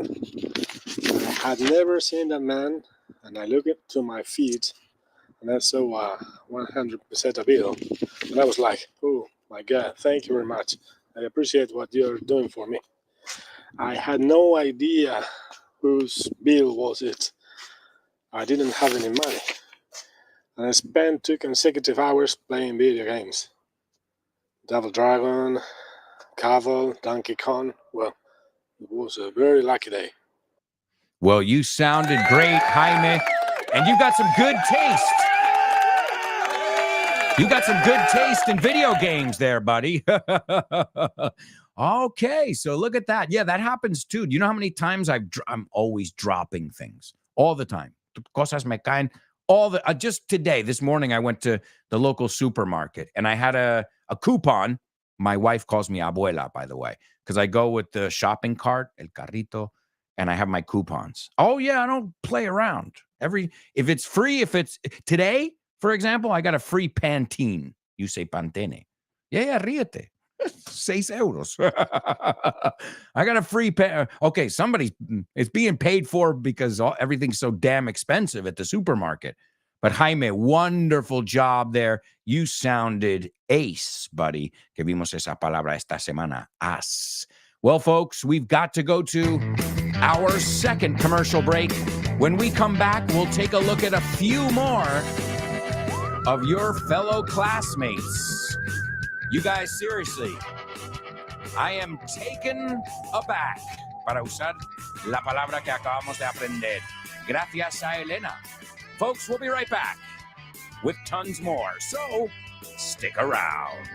Speaker 15: I had never seen that man, and I looked to my feet, and I saw a 100% bill. And I was like, oh my God, thank you very much. I appreciate what you're doing for me. I had no idea whose bill was it. I didn't have any money. And I spent 2 consecutive hours playing video games. Double Dragon, Caval, Donkey Kong. Well, it was a very lucky day.
Speaker 1: Well, you sounded great, Jaime, and you've got some good taste. You got some good taste in video games there, buddy. Okay, so look at that. Yeah, that happens too. Do you know how many times I'm always dropping things all the time? Cosas me caen all the just today, this morning, I went to the local supermarket and I had a coupon. My wife calls me abuela, by the way, because I go with the shopping cart, el carrito, and I have my coupons. Oh yeah, I don't play around. If it's free, if it's today, for example, I got a free Pantene. You say Pantene. Yeah, ríete. 6 euros. I got a free okay, it's being paid for because everything's so damn expensive at the supermarket. But Jaime, wonderful job there. You sounded ace, buddy. Que vimos esa palabra esta semana. As. Well, folks, we've got to go to our second commercial break. When we come back, we'll take a look at a few more of your fellow classmates. You guys, seriously, I am taken aback, para usar la palabra que acabamos de aprender. Gracias a Elena. Folks, we'll be right back with tons more, so stick around.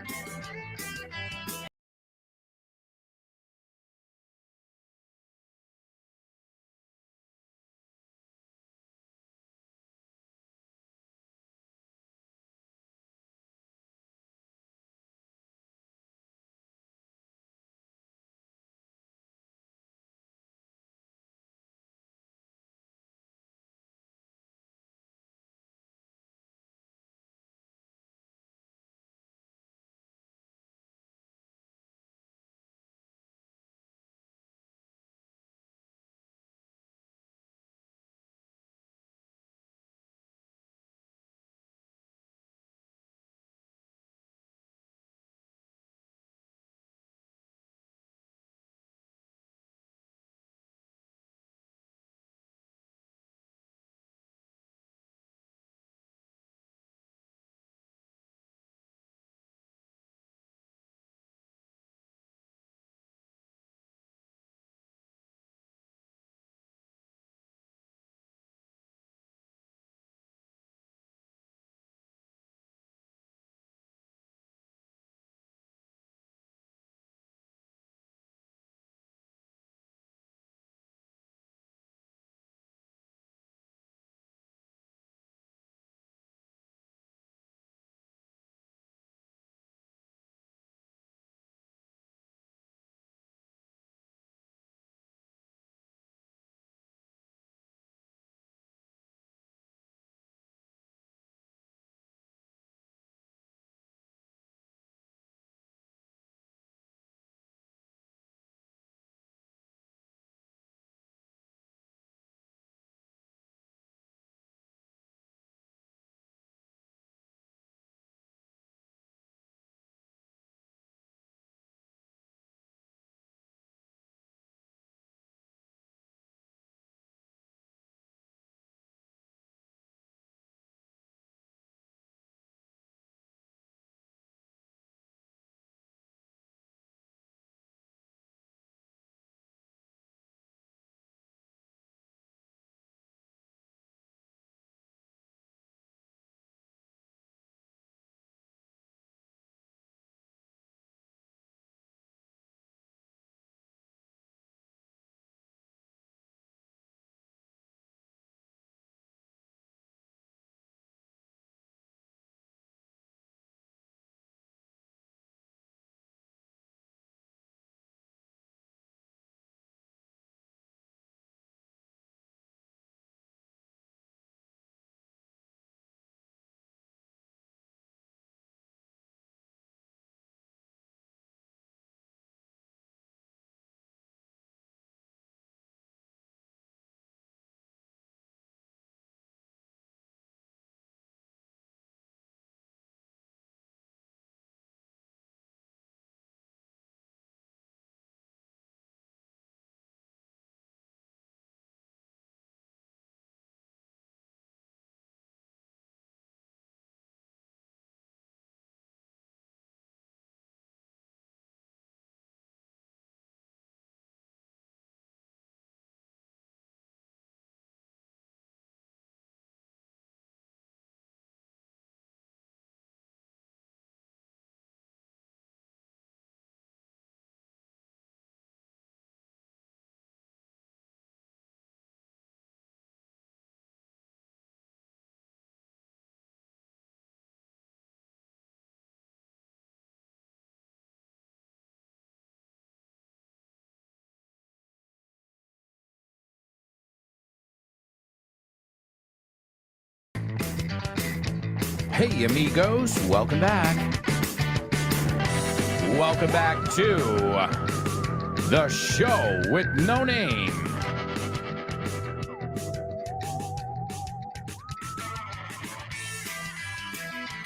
Speaker 1: Hey, amigos, welcome back. Welcome back to the show with no name.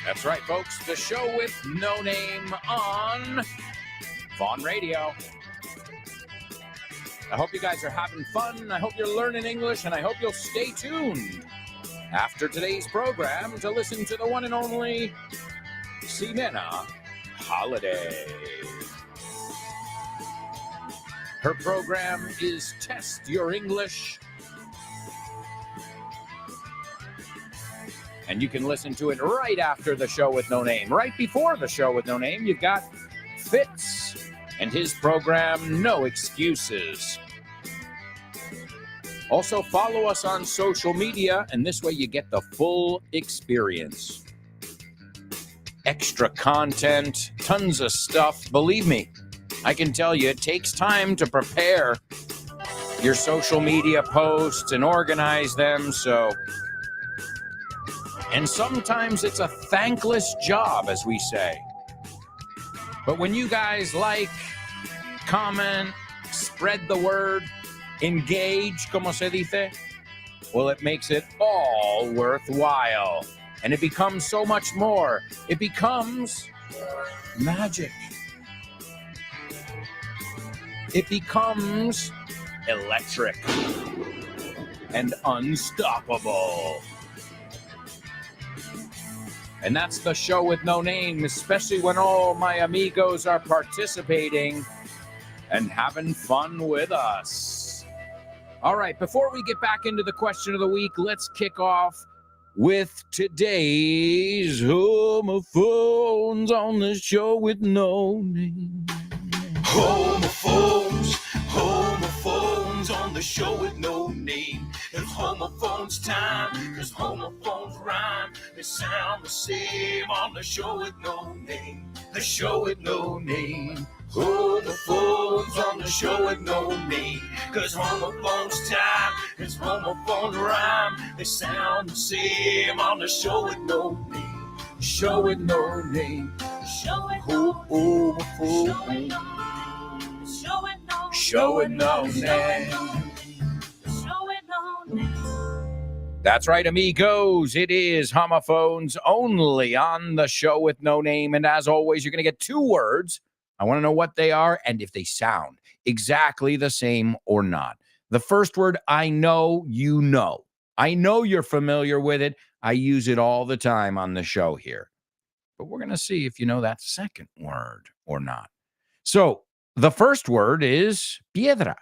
Speaker 1: That's right, folks. The show with no name on Vaughn Radio. I hope you guys are having fun. I hope you're learning English, and I hope you'll stay tuned after today's program to listen to the one and only Ximena Holiday. Her program is Test Your English, and you can listen to it right after the show with no name. Right before the show with no name, you've got Fitz and his program, No Excuses. Also, follow us on social media, and this way you get the full experience. Extra content, tons of stuff. Believe me, I can tell you, it takes time to prepare your social media posts and organize them, and sometimes it's a thankless job, as we say. But when you guys like, comment, spread the word, engage, como se dice, well, it makes it all worthwhile. And it becomes so much more. It becomes magic. It becomes electric and unstoppable. And that's the show with no name, especially when all my amigos are participating and having fun with us. All right, before we get back into the question of the week, let's kick off with today's homophones on the show with no name.
Speaker 9: Homophones on the show with no name. It's homophones time, cause homophones rhyme. They sound the same on the show with no name. The show with no name. Homophones on the show with no name. Cause homophones time, cause homophones rhyme. They sound the same on the show with no name. Show with no name. Show with no name. Show with no name.
Speaker 1: That's right, amigos. It is homophones only on the show with no name. And as always, you're going to get two words. I want to know what they are and if they sound exactly the same or not. The first word, I know you know. I know you're familiar with it. I use it all the time on the show here. But we're going to see if you know that second word or not. So the first word is piedra.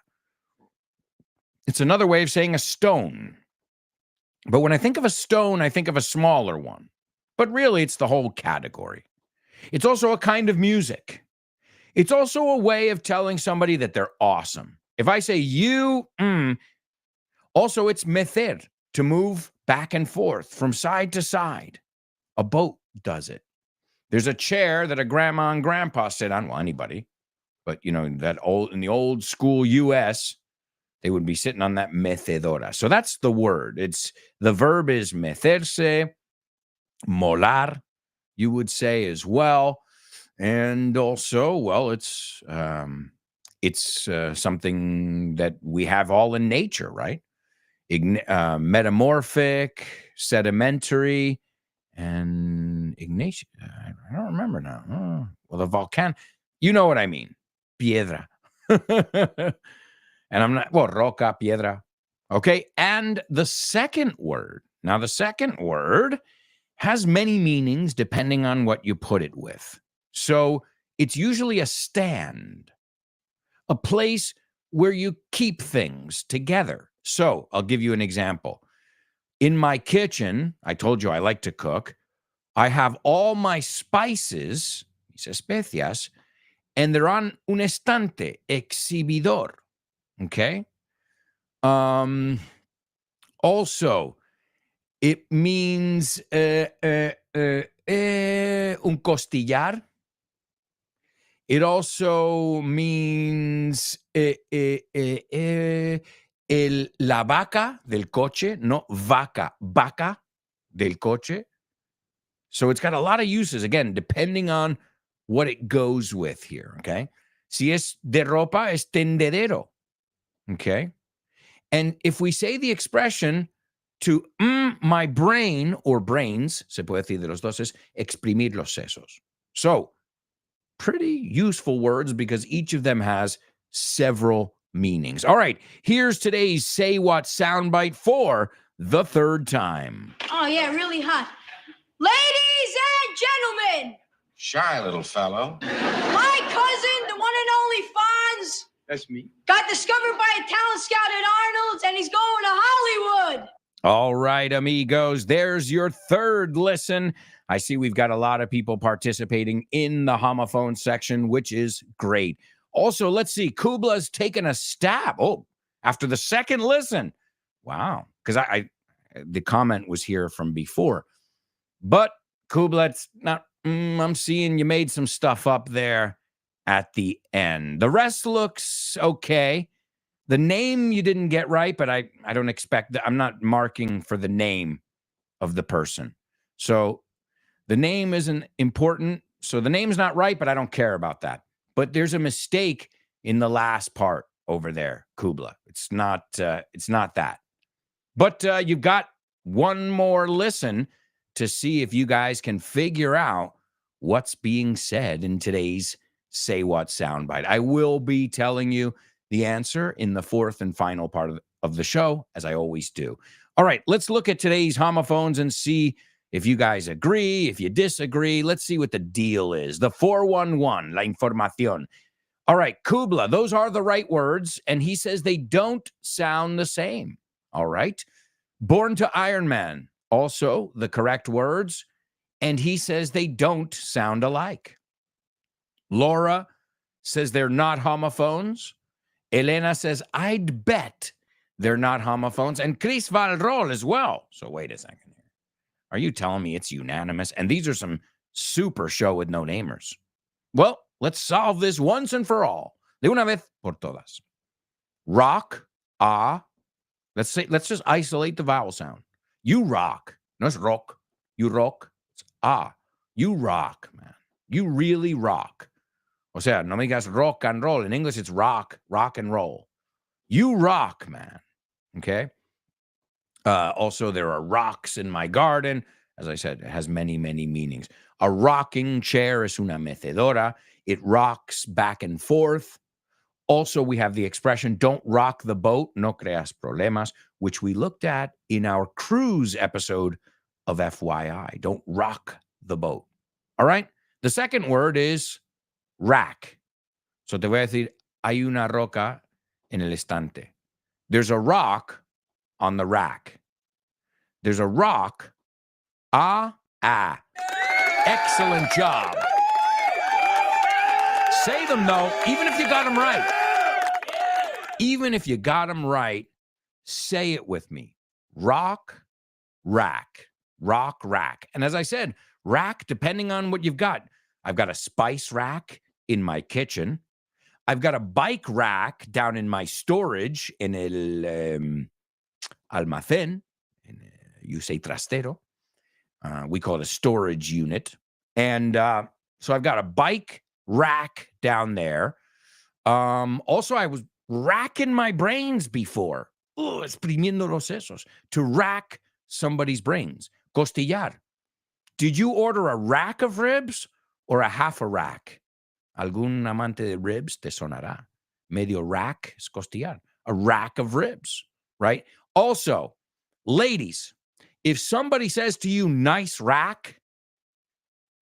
Speaker 1: It's another way of saying a stone. But when I think of a stone, I think of a smaller one. But really, it's the whole category. It's also a kind of music. It's also a way of telling somebody that they're awesome. If I say you, also it's meter, to move back and forth from side to side. A boat does it. There's a chair that a grandma and grandpa sit on. Well, anybody. But, you know, in the old school U.S., they would be sitting on that mecedora. So that's the word. The verb is mecerse, molar, you would say as well. And also, well, it's something that we have all in nature, right? Metamorphic, sedimentary, and ignition. I don't remember now. Well, the volcano. You know what I mean. Piedra. And I'm not, roca, piedra. Okay. And the second word. Now, the second word has many meanings depending on what you put it with. So it's usually a stand, a place where you keep things together. So I'll give you an example. In my kitchen, I told you I like to cook. I have all my spices, mis especias, and they're on un estante, exhibidor. Okay. Also, it means un costillar. It also means la vaca del coche, no vaca, vaca del coche. So it's got a lot of uses, again, depending on what it goes with here, okay? Si es de ropa, es tendedero, okay? And if we say the expression to my brain or brains, se puede decir de los dos, es exprimir los sesos. So pretty useful words because each of them has several meanings. All right, here's today's Say What soundbite for the third time.
Speaker 7: Oh, yeah, really hot. Ladies and gentlemen,
Speaker 8: Shy little fellow.
Speaker 7: my cousin, the one and only Fonz,
Speaker 8: That's me.
Speaker 7: got discovered by a talent scout at Arnold's, and he's going to Hollywood.
Speaker 1: All right, amigos, there's your third listen. I see we've got a lot of people participating in the homophone section, which is great. Also, let's see, Kubla's taken a stab. Oh, after the second listen. Wow, because the comment was here from before. But Kubla, it's not, I'm seeing you made some stuff up there at the end. The rest looks okay. The name you didn't get right, but I don't expect that. I'm not marking for the name of the person. So the name isn't important. So the name's not right, but I don't care about that. But there's a mistake in the last part over there, Kubla. It's not that. But you've got one more listen to see if you guys can figure out what's being said in today's Say What soundbite. I will be telling you the answer in the fourth and final part of the show, as I always do. All right, let's look at today's homophones and see if you guys agree, if you disagree. Let's see what the deal is. The 411, la información. All right, Kubla, those are the right words, and he says they don't sound the same. All right. Born to Iron Man, also the correct words, and he says they don't sound alike. Laura says they're not homophones. Elena says, I'd bet they're not homophones. And Chris Valrol as well. So wait a second here. Are you telling me it's unanimous? And these are some super show with no namers. Well, let's solve this once and for all. De una vez por todas. Rock, let's just isolate the vowel sound. You rock. No, it's rock. You rock. It's You rock, man. You really rock. O sea, no me digas rock and roll. In English, it's rock and roll. You rock, man. Okay? Also, there are rocks in my garden. As I said, it has many, many meanings. A rocking chair es una mecedora. It rocks back and forth. Also, we have the expression, don't rock the boat, no creas problemas, which we looked at in our cruise episode of FYI. Don't rock the boat. All right? The second word is rack. So te voy a decir, hay una roca en el estante. There's a rock on the rack. There's a rock. Excellent job. Say them, though, even if you got them right. Even if you got them right, say it with me. Rock, rack. Rock, rack. And as I said, rack, depending on what you've got. I've got a spice rack in my kitchen. I've got a bike rack down in my storage in el almacén. You say trastero. We call it a storage unit. And so I've got a bike rack down there. Also, I was racking my brains before. Exprimiendo los sesos. To rack somebody's brains. Costillar. Did you order a rack of ribs or a half a rack? Algún amante de ribs te sonará. Medio rack es costillar. A rack of ribs, right? Also, ladies, if somebody says to you, nice rack,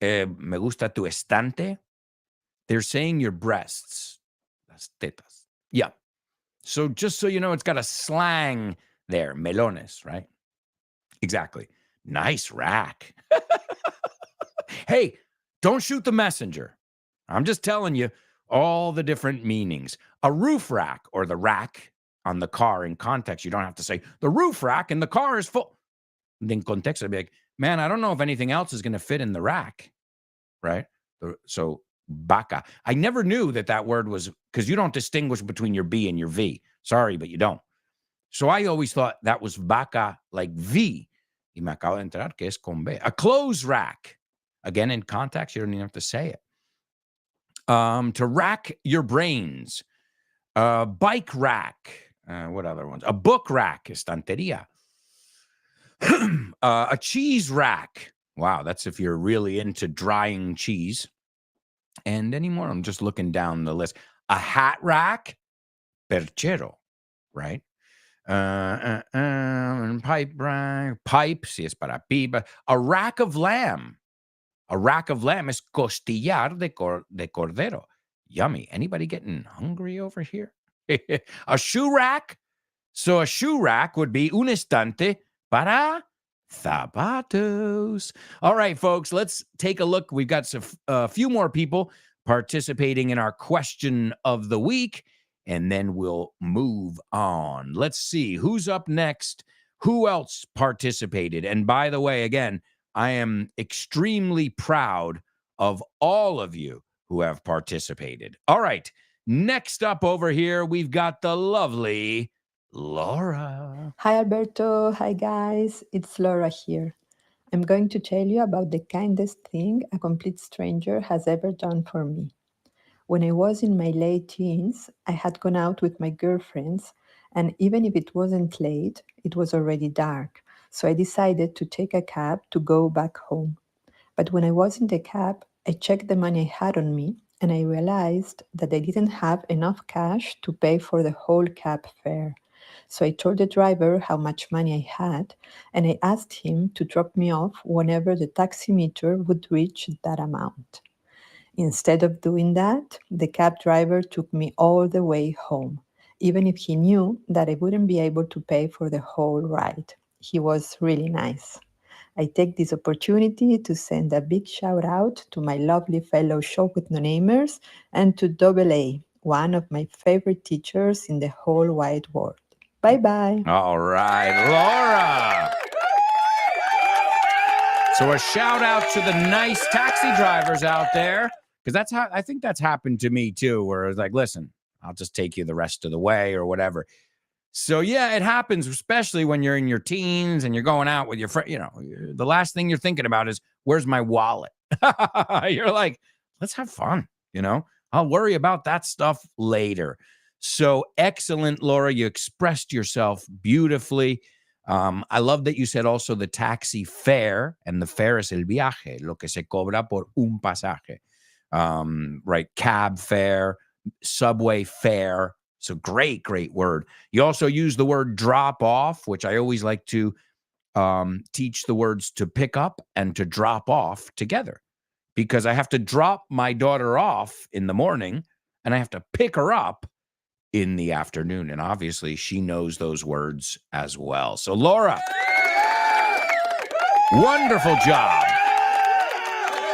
Speaker 1: me gusta tu estante, they're saying your breasts, las tetas. Yeah. So just so you know, it's got a slang there, melones, right? Exactly. Nice rack. Hey, don't shoot the messenger. I'm just telling you all the different meanings. A roof rack, or the rack on the car in context. You don't have to say, the roof rack and the car is full. In context, I'd be like, man, I don't know if anything else is going to fit in the rack, right? So, vaca. I never knew that word was, because you don't distinguish between your B and your V. Sorry, but you don't. So I always thought that was vaca like V. Y me acabo de enterar que es con B. A clothes rack. Again, in context, you don't even have to say it. To rack your brains. Bike rack. What other ones? A book rack. Estanteria. A cheese rack. Wow, that's if you're really into drying cheese. And anymore, I'm just looking down the list. A hat rack. Perchero, right? Pipe rack. Pipe, si es para pipa. A rack of lamb. A rack of lamb is costillar de cordero. Yummy. Anybody getting hungry over here? A shoe rack. So a shoe rack would be un estante para zapatos. All right, folks, let's take a look. We've got a few more people participating in our question of the week, and then we'll move on. Let's see who's up next. Who else participated? And by the way, again, I am extremely proud of all of you who have participated. All right, next up over here, we've got the lovely Laura.
Speaker 16: Hi, Alberto. Hi, guys. It's Laura here. I'm going to tell you about the kindest thing a complete stranger has ever done for me. When I was in my late teens, I had gone out with my girlfriends, and even if it wasn't late, it was already dark. So I decided to take a cab to go back home. But when I was in the cab, I checked the money I had on me, and I realized that I didn't have enough cash to pay for the whole cab fare. So I told the driver how much money I had, and I asked him to drop me off whenever the taximeter would reach that amount. Instead of doing that, the cab driver took me all the way home, even if he knew that I wouldn't be able to pay for the whole ride. He was really nice. I take this opportunity to send a big shout out to my lovely fellow Show with No Namers and to AA, one of my favorite teachers in the whole wide world. Bye-bye.
Speaker 1: All right, Laura. So a shout out to the nice taxi drivers out there, because that's how I think that's happened to me too, where it's like, listen, I'll just take you the rest of the way or whatever. So yeah, it happens, especially when you're in your teens and you're going out with your friend. You know, the last thing you're thinking about is, where's my wallet? You're like, let's have fun. You know, I'll worry about that stuff later. So excellent, Laura. You expressed yourself beautifully. I love that you said also the taxi fare, and the fare es el viaje, lo que se cobra por un pasaje. Right, cab fare, subway fare. So great, great word. You also use the word drop off, which I always like to teach the words to pick up and to drop off together, because I have to drop my daughter off in the morning and I have to pick her up in the afternoon. And obviously she knows those words as well. So Laura, wonderful job.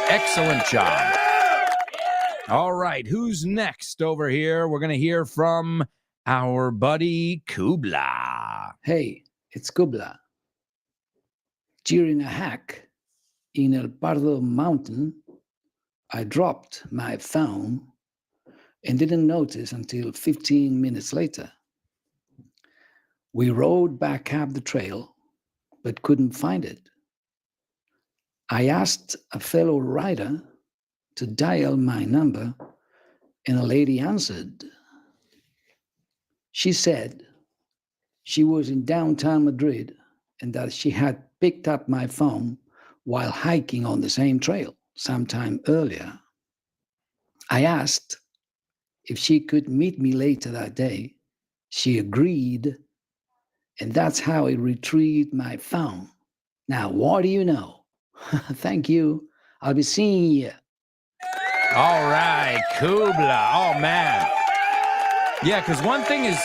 Speaker 1: Excellent job. All right, who's next over here? We're going to hear from our buddy Kubla.
Speaker 17: Hey, it's Kubla. During a hike in El Pardo Mountain, I dropped my phone and didn't notice until 15 minutes later. We rode back up the trail, but couldn't find it. I asked a fellow rider to dial my number, and a lady answered. She said she was in downtown Madrid and that she had picked up my phone while hiking on the same trail sometime earlier. I asked if she could meet me later that day. She agreed, and that's how I retrieved my phone. Now, what do you know? Thank you. I'll be seeing you.
Speaker 1: All right, Kubla. Oh, man. Yeah, because one thing is,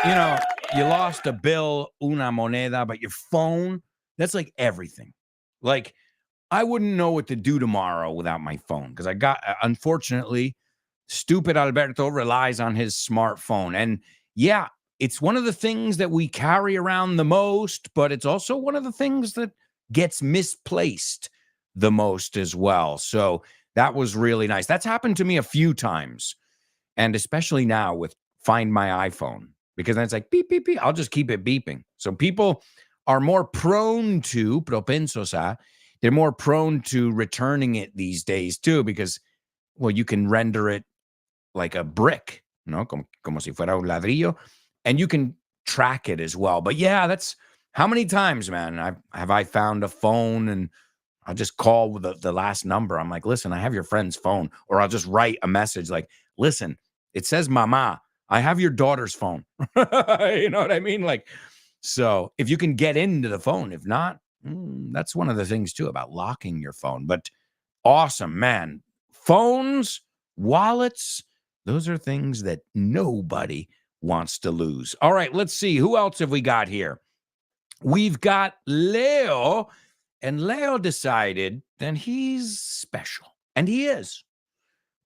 Speaker 1: you know, you lost a bill, una moneda, but your phone, that's like everything. Like, I wouldn't know what to do tomorrow without my phone, because unfortunately, stupid Alberto relies on his smartphone. And yeah, it's one of the things that we carry around the most, but it's also one of the things that gets misplaced the most as well. So that was really nice. That's happened to me a few times. And especially now with Find My iPhone, because then it's like beep, beep, beep. I'll just keep it beeping. So people are more prone to, propensos a, they're more prone to returning it these days too, because, well, you can render it like a brick, no? Como si fuera un ladrillo, and you can track it as well. But yeah, that's how many times, man, I found a phone and I'll just call the last number. I'm like, listen, I have your friend's phone. Or I'll just write a message like, listen, it says mama. I have your daughter's phone. You know what I mean? Like, so if you can get into the phone, if not, that's one of the things too about locking your phone. But awesome, man. Phones, wallets, those are things that nobody wants to lose. All right, let's see. Who else have we got here? We've got Leo, and Leo decided that he's special, and he is.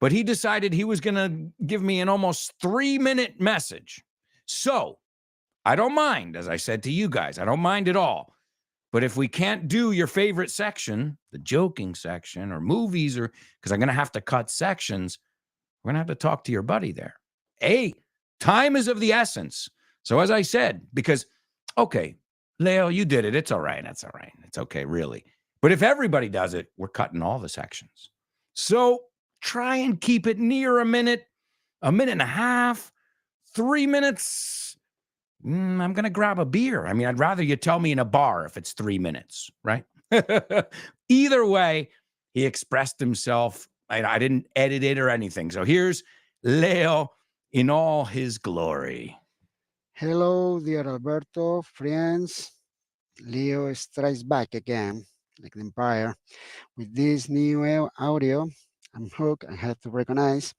Speaker 1: But he decided he was going to give me an almost 3-minute message. So I don't mind, as I said to you guys, I don't mind at all. But if we can't do your favorite section, the joking section or movies, or because I'm going to have to cut sections, we're going to have to talk to your buddy there. Hey, time is of the essence. So as I said, because, okay, Leo, you did it. It's all right. That's all right. It's okay, really. But if everybody does it, we're cutting all the sections. So try and keep it near a minute and a half, 3 minutes. I'm going to grab a beer. I mean, I'd rather you tell me in a bar if it's 3 minutes, right? Either way, he expressed himself. I didn't edit it or anything. So here's Leo in all his glory.
Speaker 18: Hello, dear Alberto, friends. Leo strikes back again, like the Empire, with this new audio. I'm hooked, I have to recognize.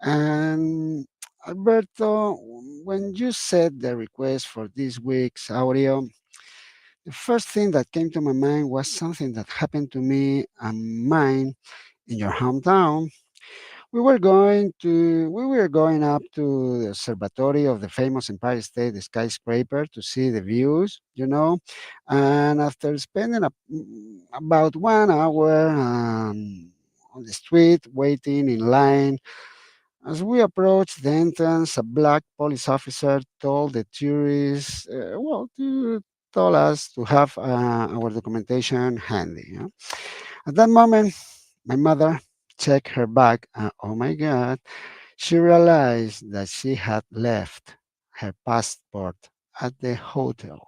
Speaker 18: And Alberto, when you said the request for this week's audio, the first thing that came to my mind was something that happened to me and mine in your hometown. We were going up to the observatory of the famous Empire State skyscraper to see the views, and after spending about 1 hour on the street waiting in line, as we approached the entrance, a black police officer told the tourists, told us to have our documentation handy. At that moment, my mother checked her bag, and oh my God, she realized that she had left her passport at the hotel.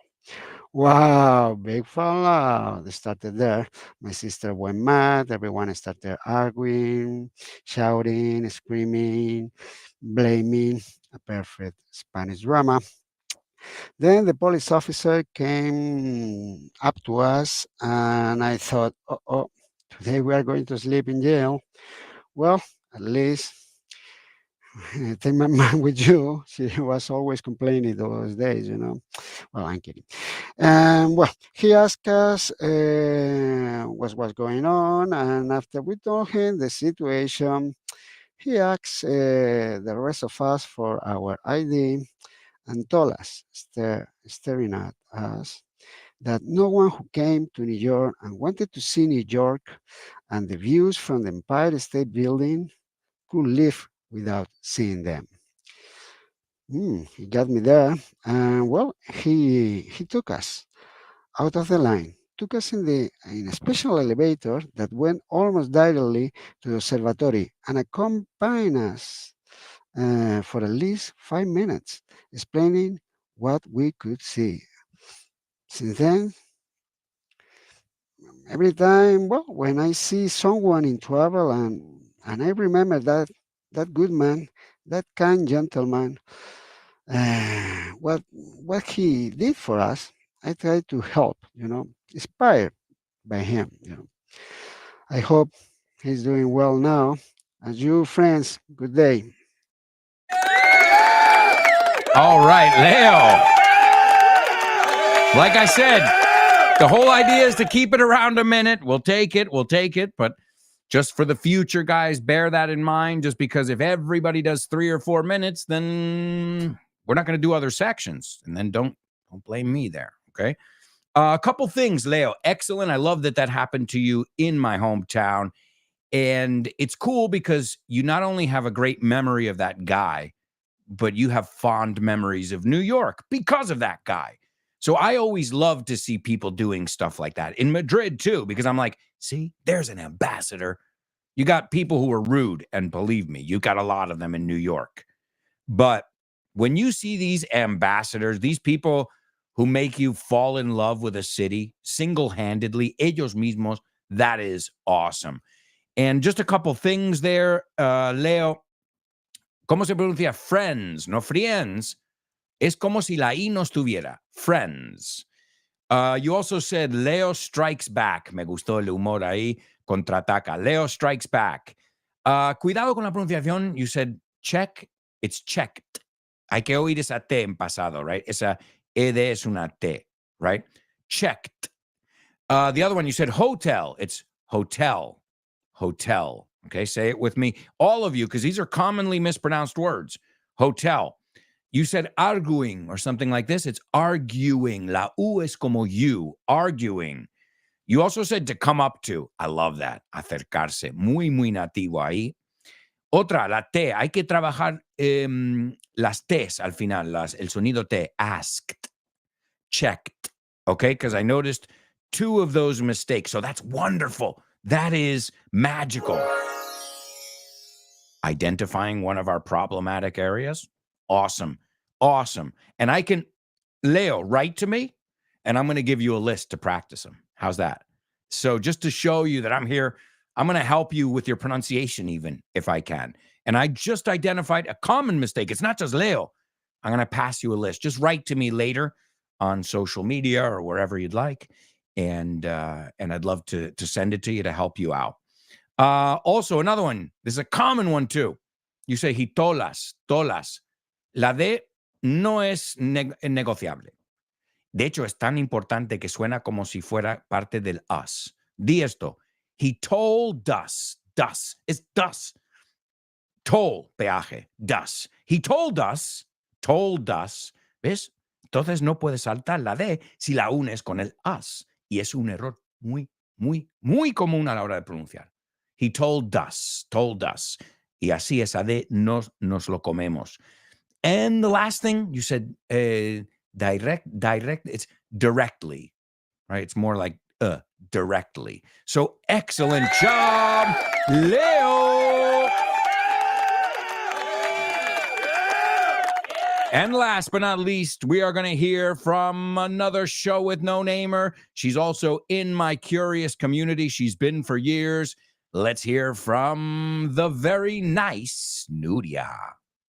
Speaker 18: Wow, big fallout. They started there. My sister went mad. Everyone started arguing, shouting, screaming, blaming a perfect Spanish drama. Then the police officer came up to us, and I thought, oh, today we are going to sleep in jail. Well, at least take my mom with you. She was always complaining those days. Well, I'm kidding. And well, he asked us what was going on, and after we told him the situation, he asked the rest of us for our ID and told us, staring at us, that no one who came to New York and wanted to see New York and the views from the Empire State Building could live without seeing them. He got me there, and well, he took us out of the line, took us in a special elevator that went almost directly to the observatory, and accompanied us for at least 5 minutes, explaining what we could see. Since then, every time, well, when I see someone in trouble, and I remember that good man, that kind gentleman, what he did for us, I try to help, inspired by him. I hope he's doing well now. And you, friends, good day.
Speaker 1: All right, Leo. Like I said, the whole idea is to keep it around a minute. We'll take it. But just for the future, guys, bear that in mind. Just because if everybody does 3 or 4 minutes, then we're not going to do other sections. And then don't blame me there, okay? A couple things, Leo. Excellent. I love that happened to you in my hometown. And it's cool because you not only have a great memory of that guy, but you have fond memories of New York because of that guy. So I always love to see people doing stuff like that. In Madrid, too, because I'm like, see, there's an ambassador. You got people who are rude, and believe me, you got a lot of them in New York. But when you see these ambassadors, these people who make you fall in love with a city single-handedly, ellos mismos, that is awesome. And just a couple things there, Leo. ¿Cómo se pronuncia friends? No friends. Es como si la I no estuviera. Friends. You also said Leo strikes back. Me gustó el humor ahí. Contraataca. Leo strikes back. Cuidado con la pronunciación. You said check. It's checked. Hay que oír esa T en pasado, right? Esa ED es una T, right? Checked. The other one, you said hotel. It's hotel. Hotel. Okay, say it with me. All of you, because these are commonly mispronounced words. Hotel. You said arguing or something like this. It's arguing. La U es como you. Arguing. You also said to come up to. I love that. Acercarse. Muy, muy nativo ahí. Otra, la T. Hay que trabajar las T's al final. El sonido T. Asked. Checked. Okay, because I noticed 2 of those mistakes. So that's wonderful. That is magical. Identifying one of our problematic areas. Awesome. Awesome. And I can, Leo, write to me, and I'm going to give you a list to practice them. How's that? So just to show you that I'm here, I'm going to help you with your pronunciation even, if I can. And I just identified a common mistake. It's not just Leo. I'm going to pass you a list. Just write to me later on social media or wherever you'd like. And I'd love to send it to you to help you out. Also, another one. This is a common one, too. You say hitolas, tolas. La D no es negociable. De hecho, es tan importante que suena como si fuera parte del us. Di esto. He told us. Das. Es das. Toll, peaje. Das. He told us. Told us. ¿Ves? Entonces no puedes saltar la D si la unes con el us. Y es un error muy, muy, muy común a la hora de pronunciar. He told us. Told us. Y así esa D nos lo comemos. And the last thing, you said direct, it's directly, right? It's more like directly. So excellent job, Leo. And last but not least, we are going to hear from another show with no namer. She's also in my curious community. She's been for years. Let's hear from the very nice Nuria.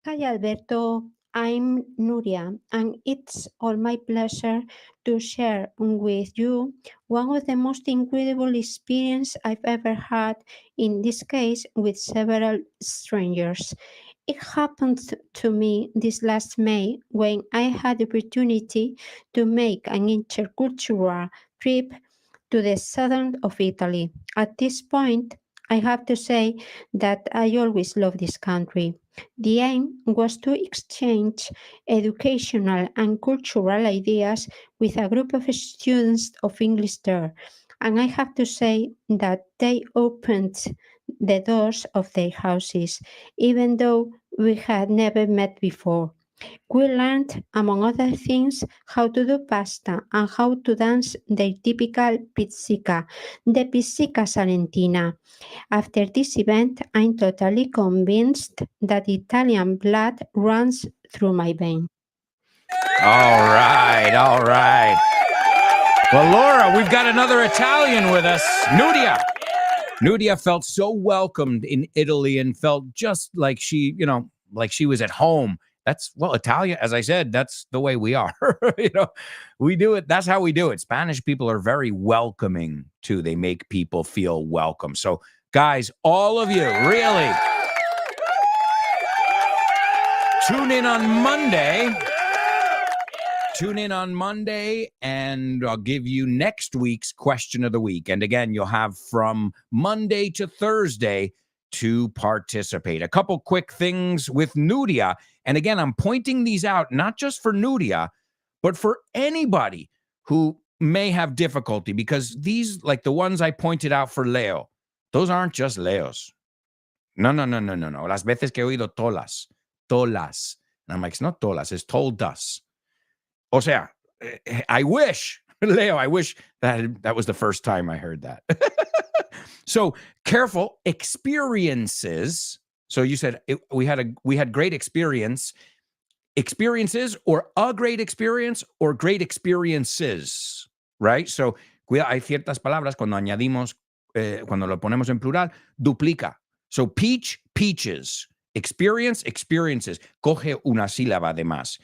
Speaker 19: Hi, Alberto. I'm Nuria, and it's all my pleasure to share with you one of the most incredible experiences I've ever had, in this case with several strangers. It happened to me this last May when I had the opportunity to make an intercultural trip to the southern of Italy. At this point, I have to say that I always love this country. The aim was to exchange educational and cultural ideas with a group of students of English there, and I have to say that they opened the doors of their houses, even though we had never met before. We learned, among other things, how to do pasta and how to dance their typical pizzica, the pizzica salentina. After this event, I'm totally convinced that Italian blood runs through my veins.
Speaker 1: All right, all right. Well, Laura, we've got another Italian with us, Nuria. Nuria felt so welcomed in Italy and felt just like she, like she was at home. That's, well, Italian, as I said, that's the way we are. We do it. That's how we do it. Spanish people are very welcoming, too. They make people feel welcome. So, guys, all of you, really, tune in on Monday. Tune in on Monday, and I'll give you next week's question of the week. And again, you'll have from Monday to Thursday to participate. A couple quick things with Nuria. And again, I'm pointing these out not just for Nuria, but for anybody who may have difficulty, because these, like the ones I pointed out for Leo, those aren't just Leos. No. Las veces que he oído tolas. And I'm like, it's not tolas, it's told us. O sea, I wish, Leo, I wish that was the first time I heard that. So careful experiences. So you said we had great experiences or a great experience or great experiences, right? So cuida, hay ciertas palabras cuando añadimos, cuando lo ponemos en plural, duplica. So peach, peaches. Experience, experiences. Coge una sílaba de más.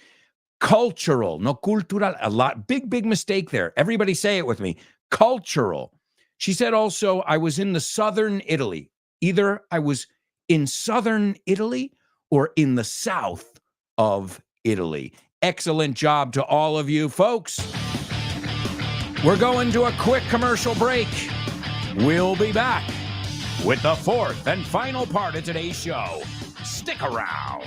Speaker 1: Cultural, no cultural, a lot. Big mistake there. Everybody say it with me. Cultural. She said also, I was in the southern Italy. Either I was in southern Italy or in the south of Italy. Excellent job to all of you folks. We're going to a quick commercial break. We'll be back with the fourth and final part of today's show. Stick around.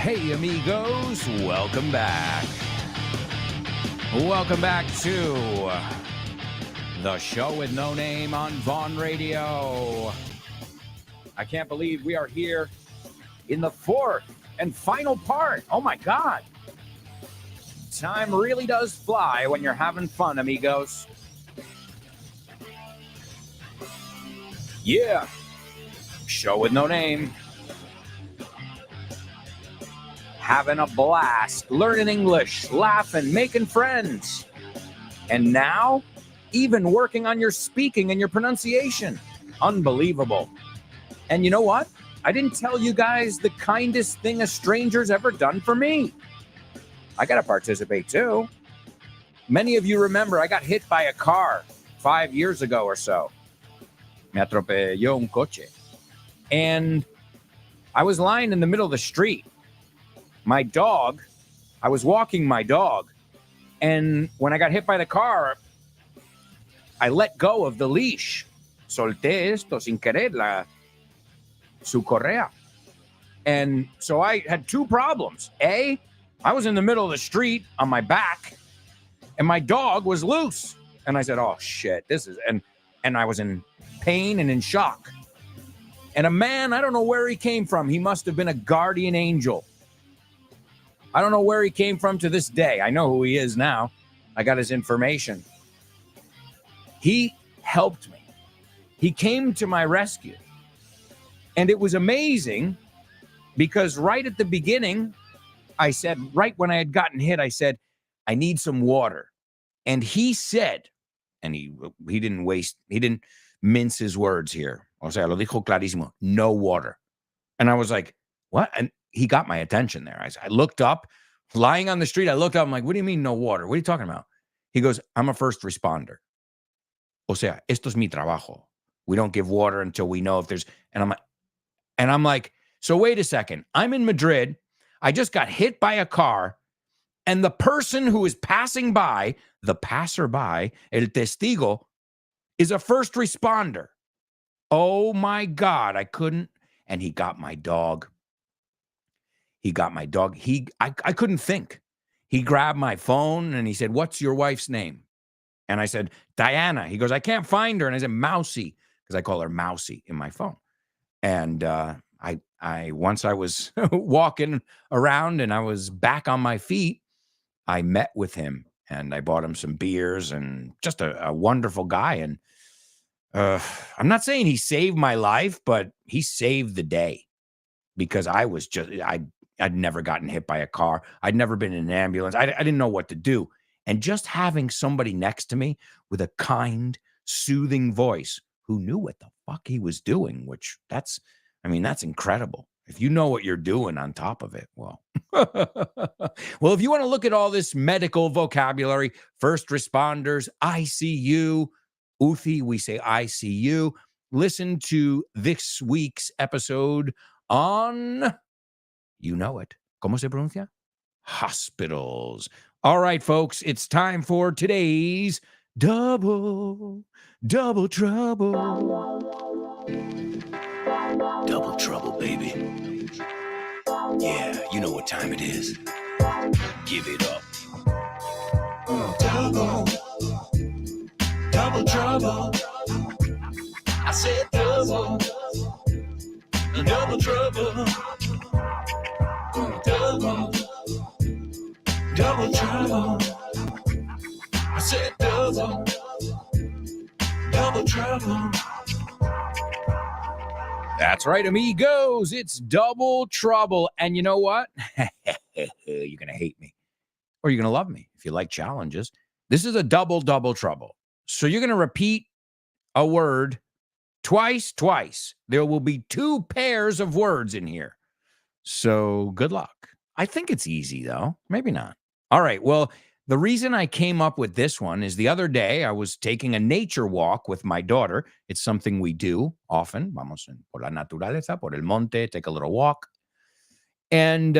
Speaker 1: Hey, amigos, welcome back. Welcome back to the show with no name on Vaughn Radio. I can't believe we are here in the fourth and final part. Oh, my God. Time really does fly when you're having fun, amigos. Yeah. Show with no name. Having a blast, learning English, laughing, making friends. And now, even working on your speaking and your pronunciation. Unbelievable. And you know what? I didn't tell you guys the kindest thing a stranger's ever done for me. I got to participate too. Many of you remember I got hit by a car 5 years ago or so. Me atropelló un coche. And I was lying in the middle of the street. My dog, I was walking my dog, and when I got hit by the car, I let go of the leash. Solté esto sin querer, su correa. And so I had two problems. A, I was in the middle of the street on my back, and my dog was loose. And I said, oh, shit, and I was in pain and in shock. And a man, I don't know where he came from. He must have been a guardian angel. I don't know where he came from to this day. I know who he is now. I got his information. He helped me. He came to my rescue. And it was amazing because right at the beginning, I said, right when I had gotten hit, I said, I need some water. And he said, and he didn't mince his words here. O sea, lo dijo clarísimo, no water. And I was like, what? And he got my attention there. I looked up, lying on the street. I looked up. I'm like, what do you mean no water? What are you talking about? He goes, I'm a first responder. O sea, esto es mi trabajo. We don't give water until we know if there's, and I'm like, And I'm like, so wait a second. I'm in Madrid. I just got hit by a car. And the person who is passing by, the passerby, el testigo, is a first responder. Oh my God, I couldn't. And he got my dog. I couldn't think. He grabbed my phone and he said, what's your wife's name? And I said, Diana. He goes, I can't find her. And I said, Mousy, because I call her Mousy in my phone. And once I was walking around and I was back on my feet, I met with him and I bought him some beers and just a wonderful guy. And I'm not saying he saved my life, but he saved the day because I'd never gotten hit by a car. I'd never been in an ambulance. I didn't know what to do. And just having somebody next to me with a kind, soothing voice who knew what the fuck he was doing, which that's incredible. If you know what you're doing on top of it, well, well, if you want to look at all this medical vocabulary, first responders, ICU, UTI, we say ICU, listen to this week's episode on, you know it, ¿cómo se pronuncia? Hospitals. All right, folks, it's time for today's Double Trouble.
Speaker 9: Double trouble, baby. Yeah, you know what time it is. Give it up. Double trouble. I said double trouble. Double trouble. I said double trouble.
Speaker 1: That's right, amigos. It's double trouble. And you know what? You're going to hate me or you're going to love me if you like challenges. This is a double trouble. So you're going to repeat a word twice. There will be 2 pairs of words in here. So good luck. I think it's easy, though. Maybe not. All right. Well, the reason I came up with this one is the other day I was taking a nature walk with my daughter. It's something we do often. Vamos por la naturaleza, por el monte, take a little walk. And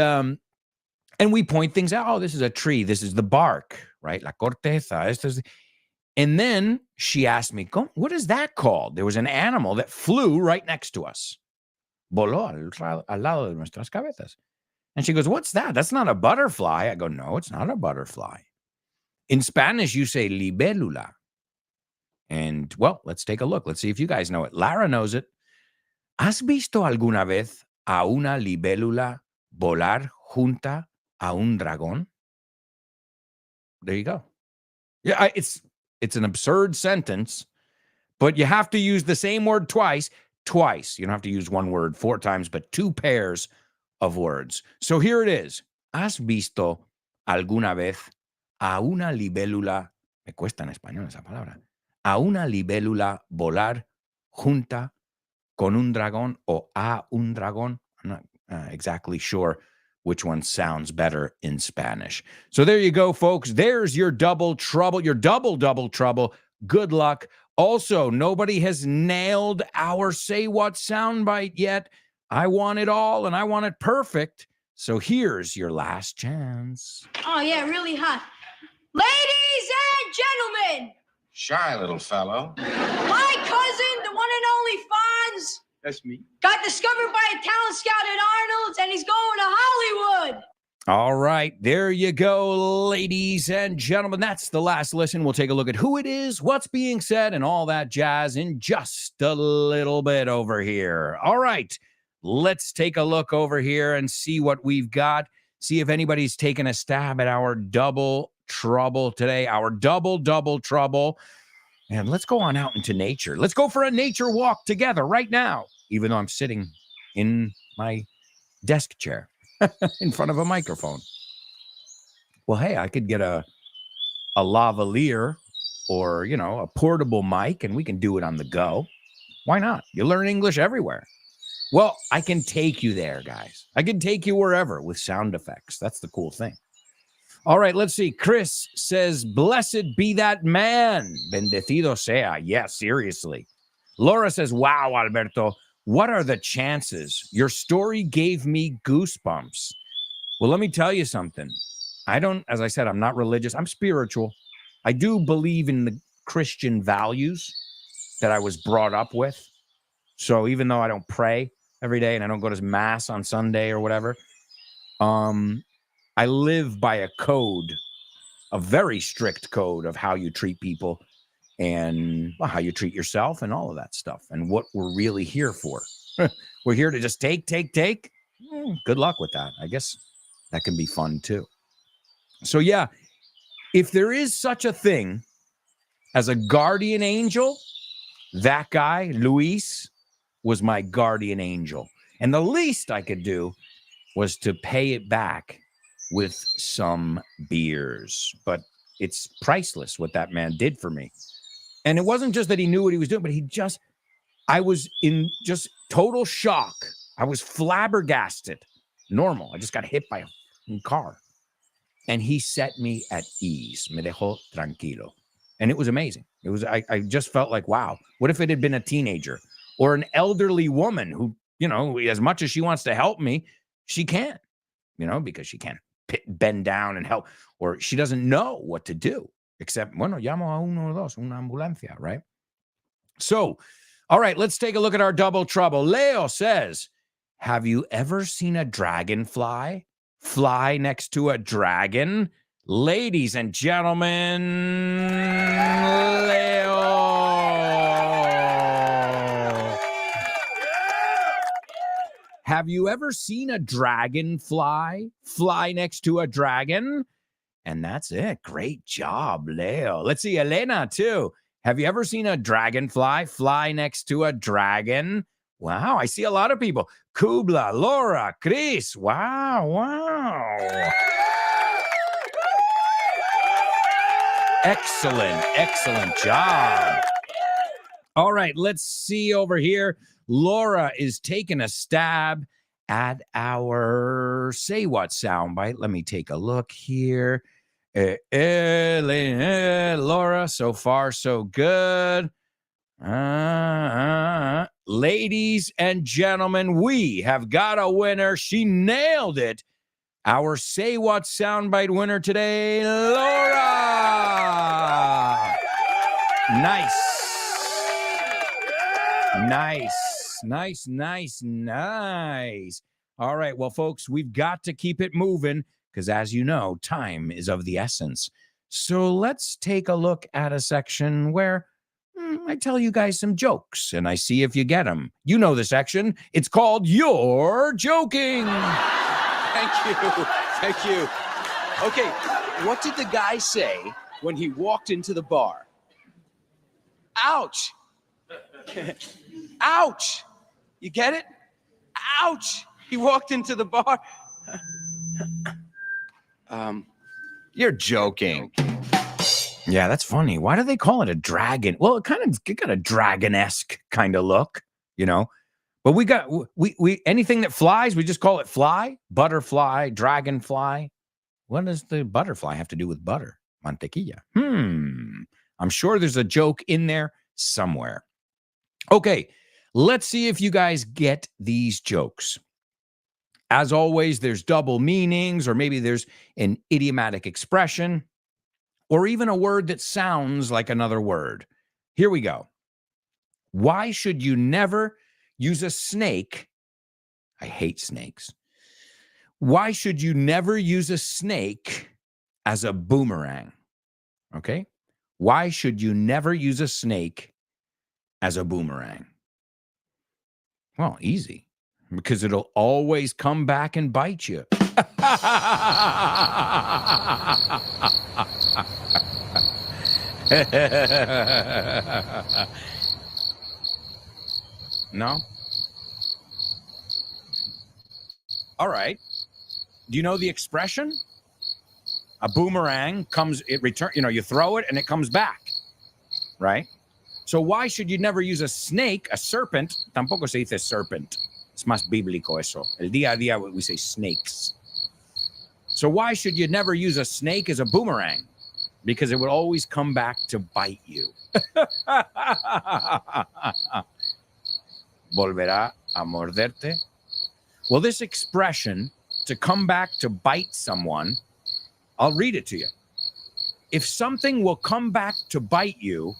Speaker 1: we point things out. Oh, this is a tree. This is the bark, right? La corteza. And then she asked me, what is that called? There was an animal that flew right next to us. Voló al lado de nuestras cabezas. And she goes, what's that? That's not a butterfly. I go, no, it's not a butterfly. In Spanish, you say libélula. And, well, let's take a look. Let's see if you guys know it. Lara knows it. ¿Has visto alguna vez a una libélula volar junta a un dragón? There you go. Yeah, it's an absurd sentence, but you have to use the same word twice. You don't have to use one word 4 times, but 2 pairs of words. So here it is. ¿Has visto alguna vez a una libélula, me cuesta en español esa palabra, a una libélula volar junta con un dragón o a un dragón? I'm not exactly sure which one sounds better in Spanish. So there you go, folks. There's your double trouble, your double trouble. Good luck. Also, nobody has nailed our Say What soundbite yet. I want it all, and I want it perfect. So here's your last chance.
Speaker 7: Oh, yeah, really hot. Ladies and gentlemen.
Speaker 8: Shy little fellow.
Speaker 7: My cousin, the one and only Fonz.
Speaker 8: That's me.
Speaker 7: Got discovered by a talent scout at Arnold's, and he's going to Hollywood.
Speaker 1: All right, there you go, ladies and gentlemen. That's the last listen. We'll take a look at who it is, what's being said, and all that jazz in just a little bit over here. All right, let's take a look over here and see what we've got. See if anybody's taken a stab at our double trouble today, our double trouble. And let's go on out into nature. Let's go for a nature walk together right now, even though I'm sitting in my desk chair in front of a microphone. Well, hey, I could get a lavalier or, a portable mic, and we can do it on the go. Why not? You learn English everywhere. Well, I can take you there, guys. I can take you wherever with sound effects. That's the cool thing. All right, let's see. Chris says, blessed be that man. Bendecido sea. Yeah, seriously. Laura says, wow, Alberto, What are the chances? Your story gave me goosebumps. Well, let me tell you something. As I said, I'm not religious. I'm spiritual. I do believe in the Christian values that I was brought up with. So even though I don't pray every day and I don't go to mass on Sunday or whatever, I live by a code, a very strict code of how you treat people and how you treat yourself and all of that stuff and what we're really here for. We're here to just take. Good luck with that. I guess that can be fun too. So yeah, if there is such a thing as a guardian angel, that guy, Luis, was my guardian angel. And the least I could do was to pay it back with some beers. But it's priceless what that man did for me. And it wasn't just that he knew what he was doing, but I was in just total shock. I was flabbergasted. Normal. I just got hit by a car. And he set me at ease. Me dejó tranquilo. And it was amazing. I just felt like, wow, what if it had been a teenager or an elderly woman who, as much as she wants to help me, she can't, because she can't bend down and help, or she doesn't know what to do except, llamo a 112, una ambulancia, right? So, all right, let's take a look at our double trouble. Leo says, have you ever seen a dragonfly fly next to a dragon? Ladies and gentlemen, Leo. Have you ever seen a dragonfly fly next to a dragon? And that's it. Great job, Leo. Let's see, Elena, too. Have you ever seen a dragonfly fly next to a dragon? Wow, I see a lot of people. Kubla, Laura, Chris. Wow. Excellent job. All right, let's see over here. Laura is taking a stab at our Say What soundbite. Let me take a look here. Laura, so far so good. Ladies and gentlemen, we have got a winner. She nailed it. Our Say What soundbite winner today, Laura. Nice. All right, well, folks, we've got to keep it moving because, as you know, time is of the essence. So let's take a look at a section where I tell you guys some jokes and I see if you get them. You know the section. It's called You're Joking.
Speaker 5: Thank you. Okay, what did the guy say when he walked into the bar? Ouch. Ouch. You get it? Ouch. He walked into the bar.
Speaker 1: You're joking. Yeah, that's funny. Why do they call it a dragon? Well, it got a dragon-esque kind of look, But we anything that flies, we just call it fly, butterfly, dragonfly. What does the butterfly have to do with butter? Mantequilla. I'm sure there's a joke in there somewhere. Okay, let's see if you guys get these jokes. As always, there's double meanings, or maybe there's an idiomatic expression, or even a word that sounds like another word. Here we go. Why should you never use a snake? I hate snakes. Why should you never use a snake as a boomerang? Okay? Why should you never use a snake as a boomerang? Well, easy. Because it'll always come back and bite you. No? All right. Do you know the expression? A boomerang you throw it and it comes back, right? So why should you never use a snake, a serpent? Tampoco se dice serpent. Es más bíblico eso. El día a día we say snakes. So why should you never use a snake as a boomerang? Because it would always come back to bite you. volverá a morderte. Well, this expression, to come back to bite someone, I'll read it to you. If something will come back to bite you,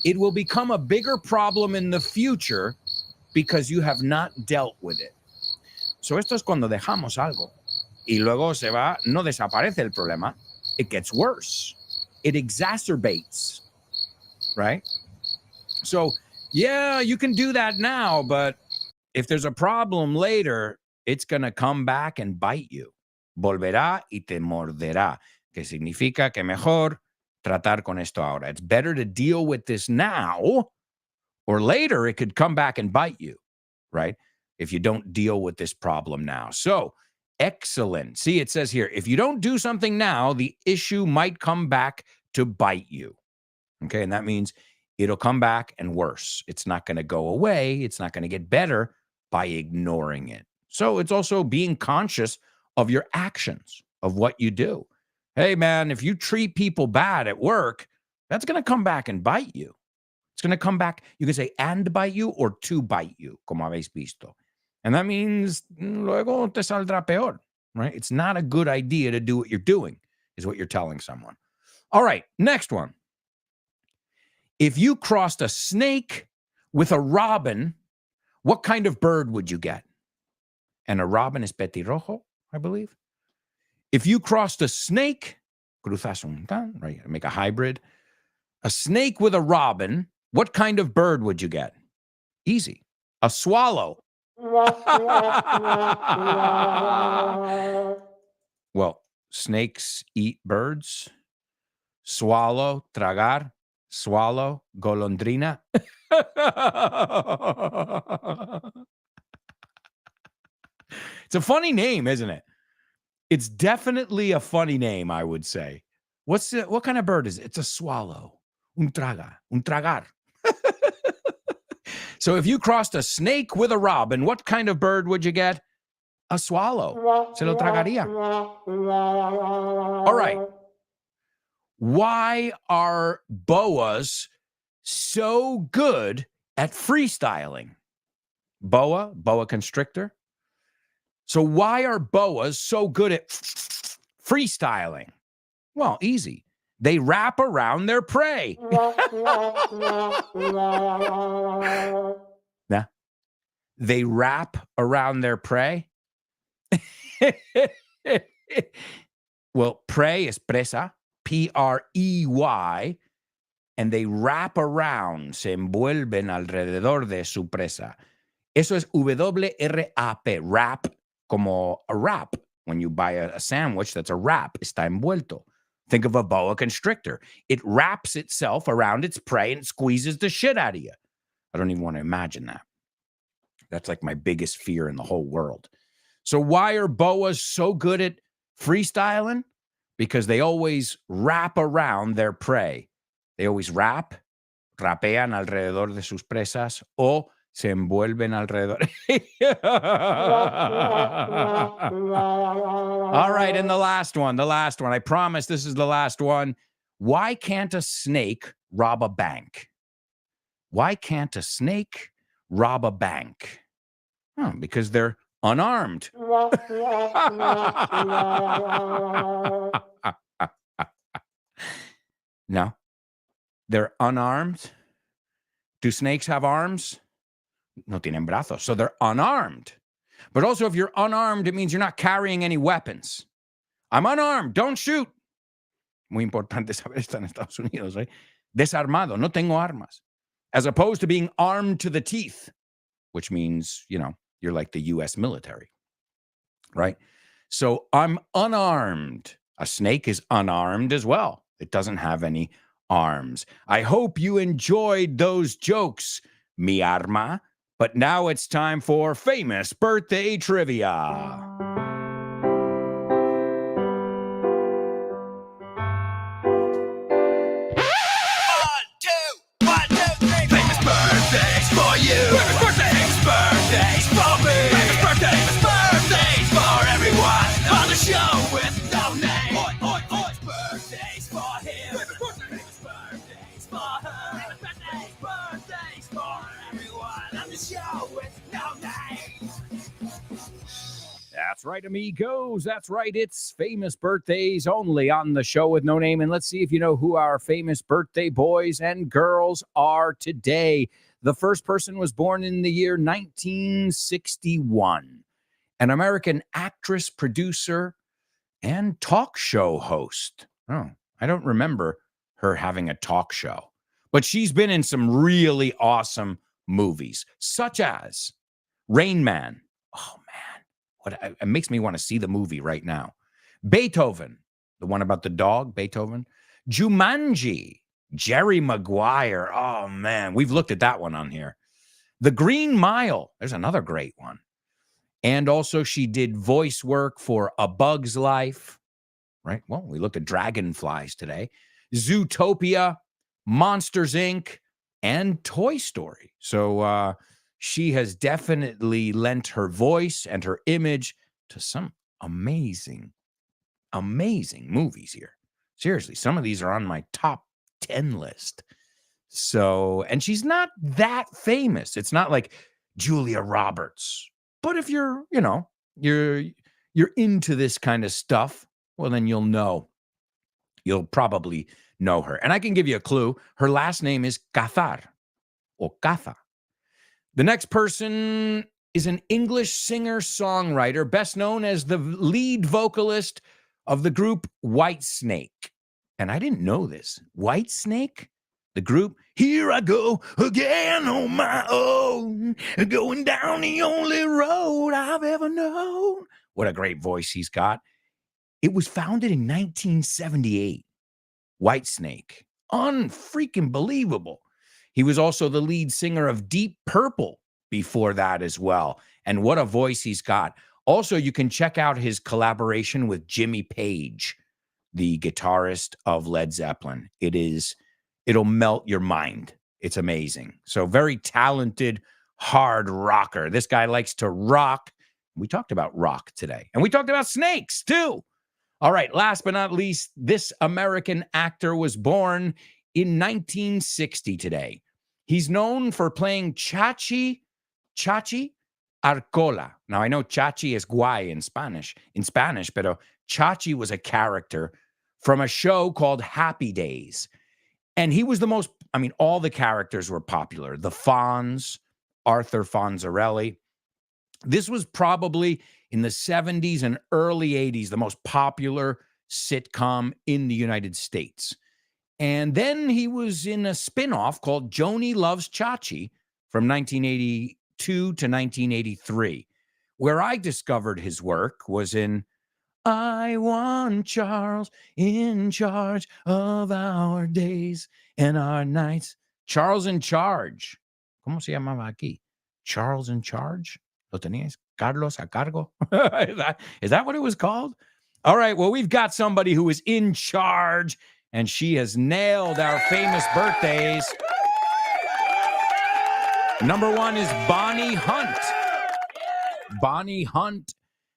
Speaker 1: it will become a bigger problem in the future because you have not dealt with it. So esto es cuando dejamos algo y luego se va, no desaparece el problema. It gets worse. It exacerbates, right? So, yeah, you can do that now, but if there's a problem later, it's going to come back and bite you. Volverá y te morderá, que significa que mejor tratar con esto ahora. It's better to deal with this now, or later it could come back and bite you, right? If you don't deal with this problem now. So, excellent. See, it says here, if you don't do something now, the issue might come back to bite you. Okay, and that means it'll come back and worse. It's not going to go away. It's not going to get better by ignoring it. So it's also being conscious of your actions, of what you do. Hey, man, if you treat people bad at work, that's going to come back and bite you. It's going to come back. You can say and bite you or to bite you, como habéis visto. And that means luego te saldrá peor, right? It's not a good idea to do what you're doing, is what you're telling someone. All right, next one. If you crossed a snake with a robin, what kind of bird would you get? And a robin is petirrojo, I believe. If you crossed a snake, cruzas un tan, right? Make a hybrid. A snake with a robin, what kind of bird would you get? Easy. A swallow. Well, snakes eat birds. Swallow, tragar. Swallow, golondrina. It's a funny name, isn't it? It's definitely a funny name, I would say. What kind of bird is it? It's a swallow. Un tragar. So if you crossed a snake with a robin, what kind of bird would you get? A swallow. Se lo tragaría. All right. Why are boas so good at freestyling? Boa constrictor. So why are boas so good at freestyling? Well, easy. They wrap around their prey. Yeah. They wrap around their prey. Well, prey is presa, P-R-E-Y, and they wrap around, se envuelven alrededor de su presa. Eso es W-R-A-P, wrap, como a wrap. When you buy a sandwich, that's a wrap, está envuelto. Think of a boa constrictor. It wraps itself around its prey and squeezes the shit out of you. I don't even want to imagine that. That's like my biggest fear in the whole world. So why are boas so good at freestyling? Because they always wrap around their prey. They always rapean alrededor de sus presas, o se envuelven alrededor. All right, and the last one. I promise this is the last one. Why can't a snake rob a bank? Why can't a snake rob a bank? Oh, because they're unarmed. No, they're unarmed. Do snakes have arms? No tienen brazos, so they're unarmed. But also, if you're unarmed, it means you're not carrying any weapons. I'm unarmed, don't shoot. Muy importante saber esto en Estados Unidos, right? Desarmado, no tengo armas. As opposed to being armed to the teeth, which means, you're like the U.S. military, right? So I'm unarmed. A snake is unarmed as well. It doesn't have any arms. I hope you enjoyed those jokes, mi arma. But now it's time for famous birthday trivia.
Speaker 9: Famous birthdays for you. Famous birthdays for me. Famous birthdays for everyone on the show with no name. Famous birthdays for him. Famous birthdays for her. Famous birthdays for everyone on the show with
Speaker 1: That's right, amigos. That's right. It's famous birthdays only on the show with no name. And let's see if you know who our famous birthday boys and girls are today. The first person was born in the year 1961. An American actress, producer, and talk show host. Oh, I don't remember her having a talk show. But she's been in some really awesome movies, such as Rain Man. Oh, it makes me want to see the movie right now. Beethoven, the one about the dog, Beethoven. Jumanji, Jerry Maguire. Oh, man, we've looked at that one on here. The Green Mile, there's another great one. And also she did voice work for A Bug's Life, right? Well, we looked at Dragonflies today. Zootopia, Monsters, Inc., and Toy Story. So, she has definitely lent her voice and her image to some amazing, amazing movies here. Seriously, some of these are on my top 10 list. So, and she's not that famous. It's not like Julia Roberts. But if you're into this kind of stuff, well, then you'll know. You'll probably know her. And I can give you a clue. Her last name is Cazar or Caza. The next person is an English singer-songwriter, best known as the lead vocalist of the group Whitesnake. And I didn't know this. Whitesnake? The group, here I go again on my own, going down the only road I've ever known. What a great voice he's got. It was founded in 1978. Whitesnake. Unfreaking believable. He was also the lead singer of Deep Purple before that as well. And what a voice he's got. Also, you can check out his collaboration with Jimmy Page, the guitarist of Led Zeppelin. It'll melt your mind. It's amazing. So very talented, hard rocker. This guy likes to rock. We talked about rock today. And we talked about snakes too. All right, last but not least, this American actor was born in 1960 today. He's known for playing Chachi Arcola. Now, I know Chachi is guay in Spanish, but Chachi was a character from a show called Happy Days. And he was all the characters were popular. The Fonz, Arthur Fonzarelli. This was probably in the 70s and early 80s, the most popular sitcom in the United States. And then he was in a spinoff called Joni Loves Chachi from 1982 to 1983. Where I discovered his work was in I Want Charles in charge of our days and our nights. Charles in Charge. ¿Cómo se llamaba aquí? Charles in Charge? ¿Lo tenías? Carlos a cargo? Is that what it was called? All right, well, we've got somebody who is in charge, and she has nailed our famous birthdays. Number 1 is Bonnie Hunt. Bonnie Hunt.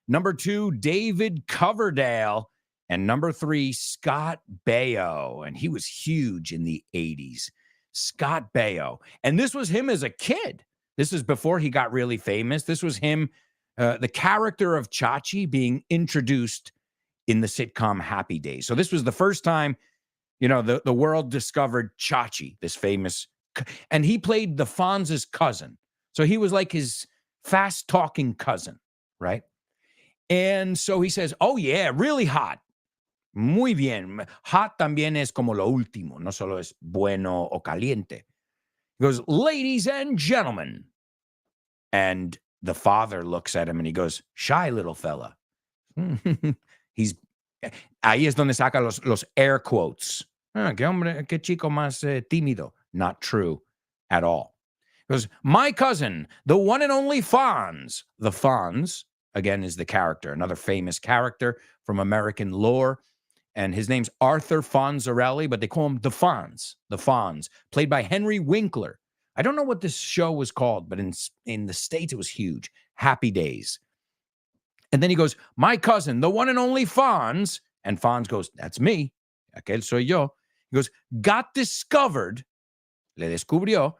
Speaker 1: Number 2, David Coverdale. And number 3, Scott Baio. And he was huge in the 80s. Scott Baio. And this was him as a kid. This is before he got really famous. This was him, the character of Chachi being introduced in the sitcom Happy Days. So this was the first time, the world discovered Chachi, this famous, and he played the Fonz's cousin. So he was like his fast-talking cousin, right? And so he says, oh yeah, really hot. Muy bien. Hot también es como lo último. No solo es bueno o caliente. He goes, ladies and gentlemen. And the father looks at him and he goes, shy little fella. Ahí es donde saca los air quotes. Qué chico más tímido. Not true at all. He goes, my cousin, the one and only Fonz. The Fonz, again, is the character, another famous character from American lore. And his name's Arthur Fonzarelli, but they call him the Fonz. The Fonz, played by Henry Winkler. I don't know what this show was called, but in the States, it was huge. Happy Days. And then he goes, my cousin, the one and only Fonz. And Fonz goes, that's me. Aquel soy yo. He goes, got discovered, le descubrió,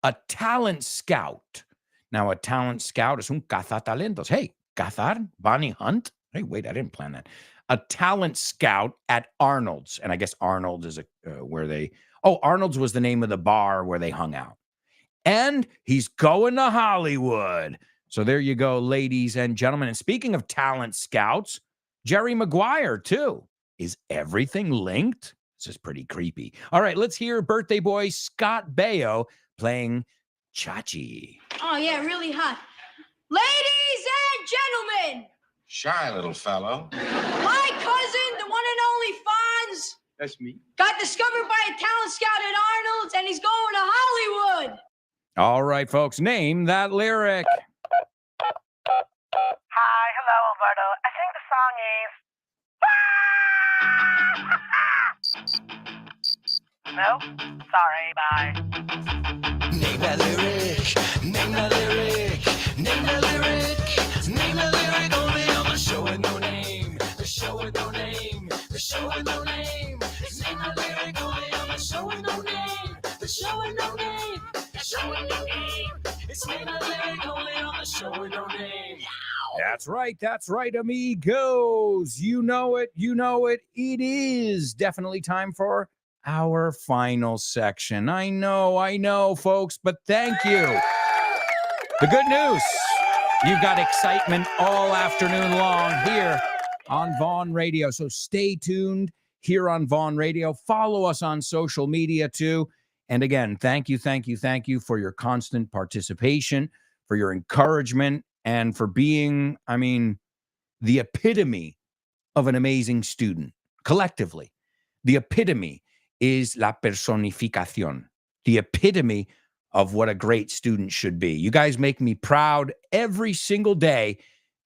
Speaker 1: a talent scout. Now, a talent scout is un cazatalentos. Hey, Cazar? Bonnie Hunt? Hey, wait, I didn't plan that. A talent scout at Arnold's. And I guess Arnold is where they... Oh, Arnold's was the name of the bar where they hung out. And he's going to Hollywood. So there you go, ladies and gentlemen. And speaking of talent scouts, Jerry Maguire, too. Is everything linked? This is pretty creepy. All right, let's hear birthday boy Scott Baio playing Chachi.
Speaker 7: Oh, yeah, really hot. Ladies and gentlemen,
Speaker 8: Shy little fellow.
Speaker 7: my cousin, the one and only Fonz,
Speaker 8: That's me.
Speaker 7: got discovered by a talent scout at Arnold's, and he's going to Hollywood.
Speaker 1: All right, folks, name that lyric.
Speaker 20: Hi, hello, Alberto. I think the song is. No? Sorry, bye.
Speaker 9: Name that lyric, name that lyric, name that lyric, name that lyric only on the show with no name, the show with no name, the show with no name. It's name that lyric only on the show with no name, the show with no name, the show with no name. It's name that lyric only on the show with no name.
Speaker 1: That's right, amigos. You know it. It is definitely time for our final section. I know, folks, but thank you. The good news, you've got excitement all afternoon long here on Vaughn Radio. So stay tuned here on Vaughn Radio. Follow us on social media too. And again, thank you for your constant participation, for your encouragement, and for being, the epitome of an amazing student. Collectively, the epitome is la personificación, the epitome of what a great student should be. You guys make me proud every single day,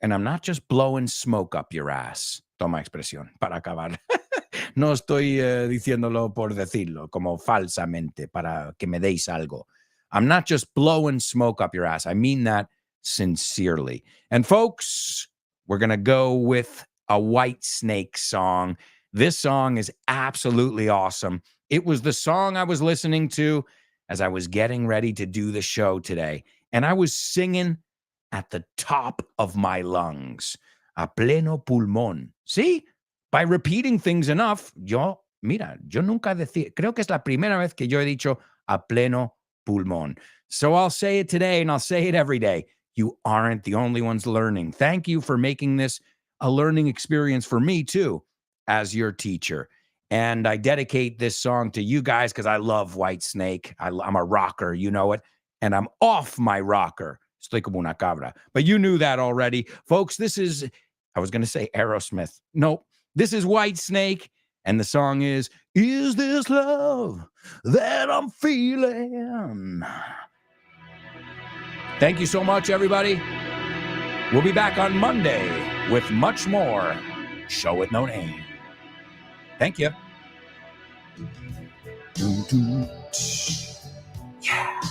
Speaker 1: and I'm not just blowing smoke up your ass. Toma expresión, para acabar. No estoy diciéndolo por decirlo, como falsamente, para que me deis algo. I'm not just blowing smoke up your ass. I mean that sincerely. And folks, we're going to go with a White Snake song. This song is absolutely awesome. It was the song I was listening to as I was getting ready to do the show today. And I was singing at the top of my lungs, a pleno pulmón. See? By repeating things enough, yo nunca decía, creo que es la primera vez que yo he dicho a pleno pulmón. So I'll say it today and I'll say it every day. You aren't the only ones learning. Thank you for making this a learning experience for me too, as your teacher. And I dedicate this song to you guys because I love White Snake. I'm a rocker, you know it. And I'm off my rocker. Estoy como una cabra. But you knew that already. Folks, this is, I was going to say Aerosmith. Nope. This is White Snake. And the song is This Love That I'm Feeling? Thank you so much, everybody. We'll be back on Monday with much more Show With No Name. Thank you. Yeah.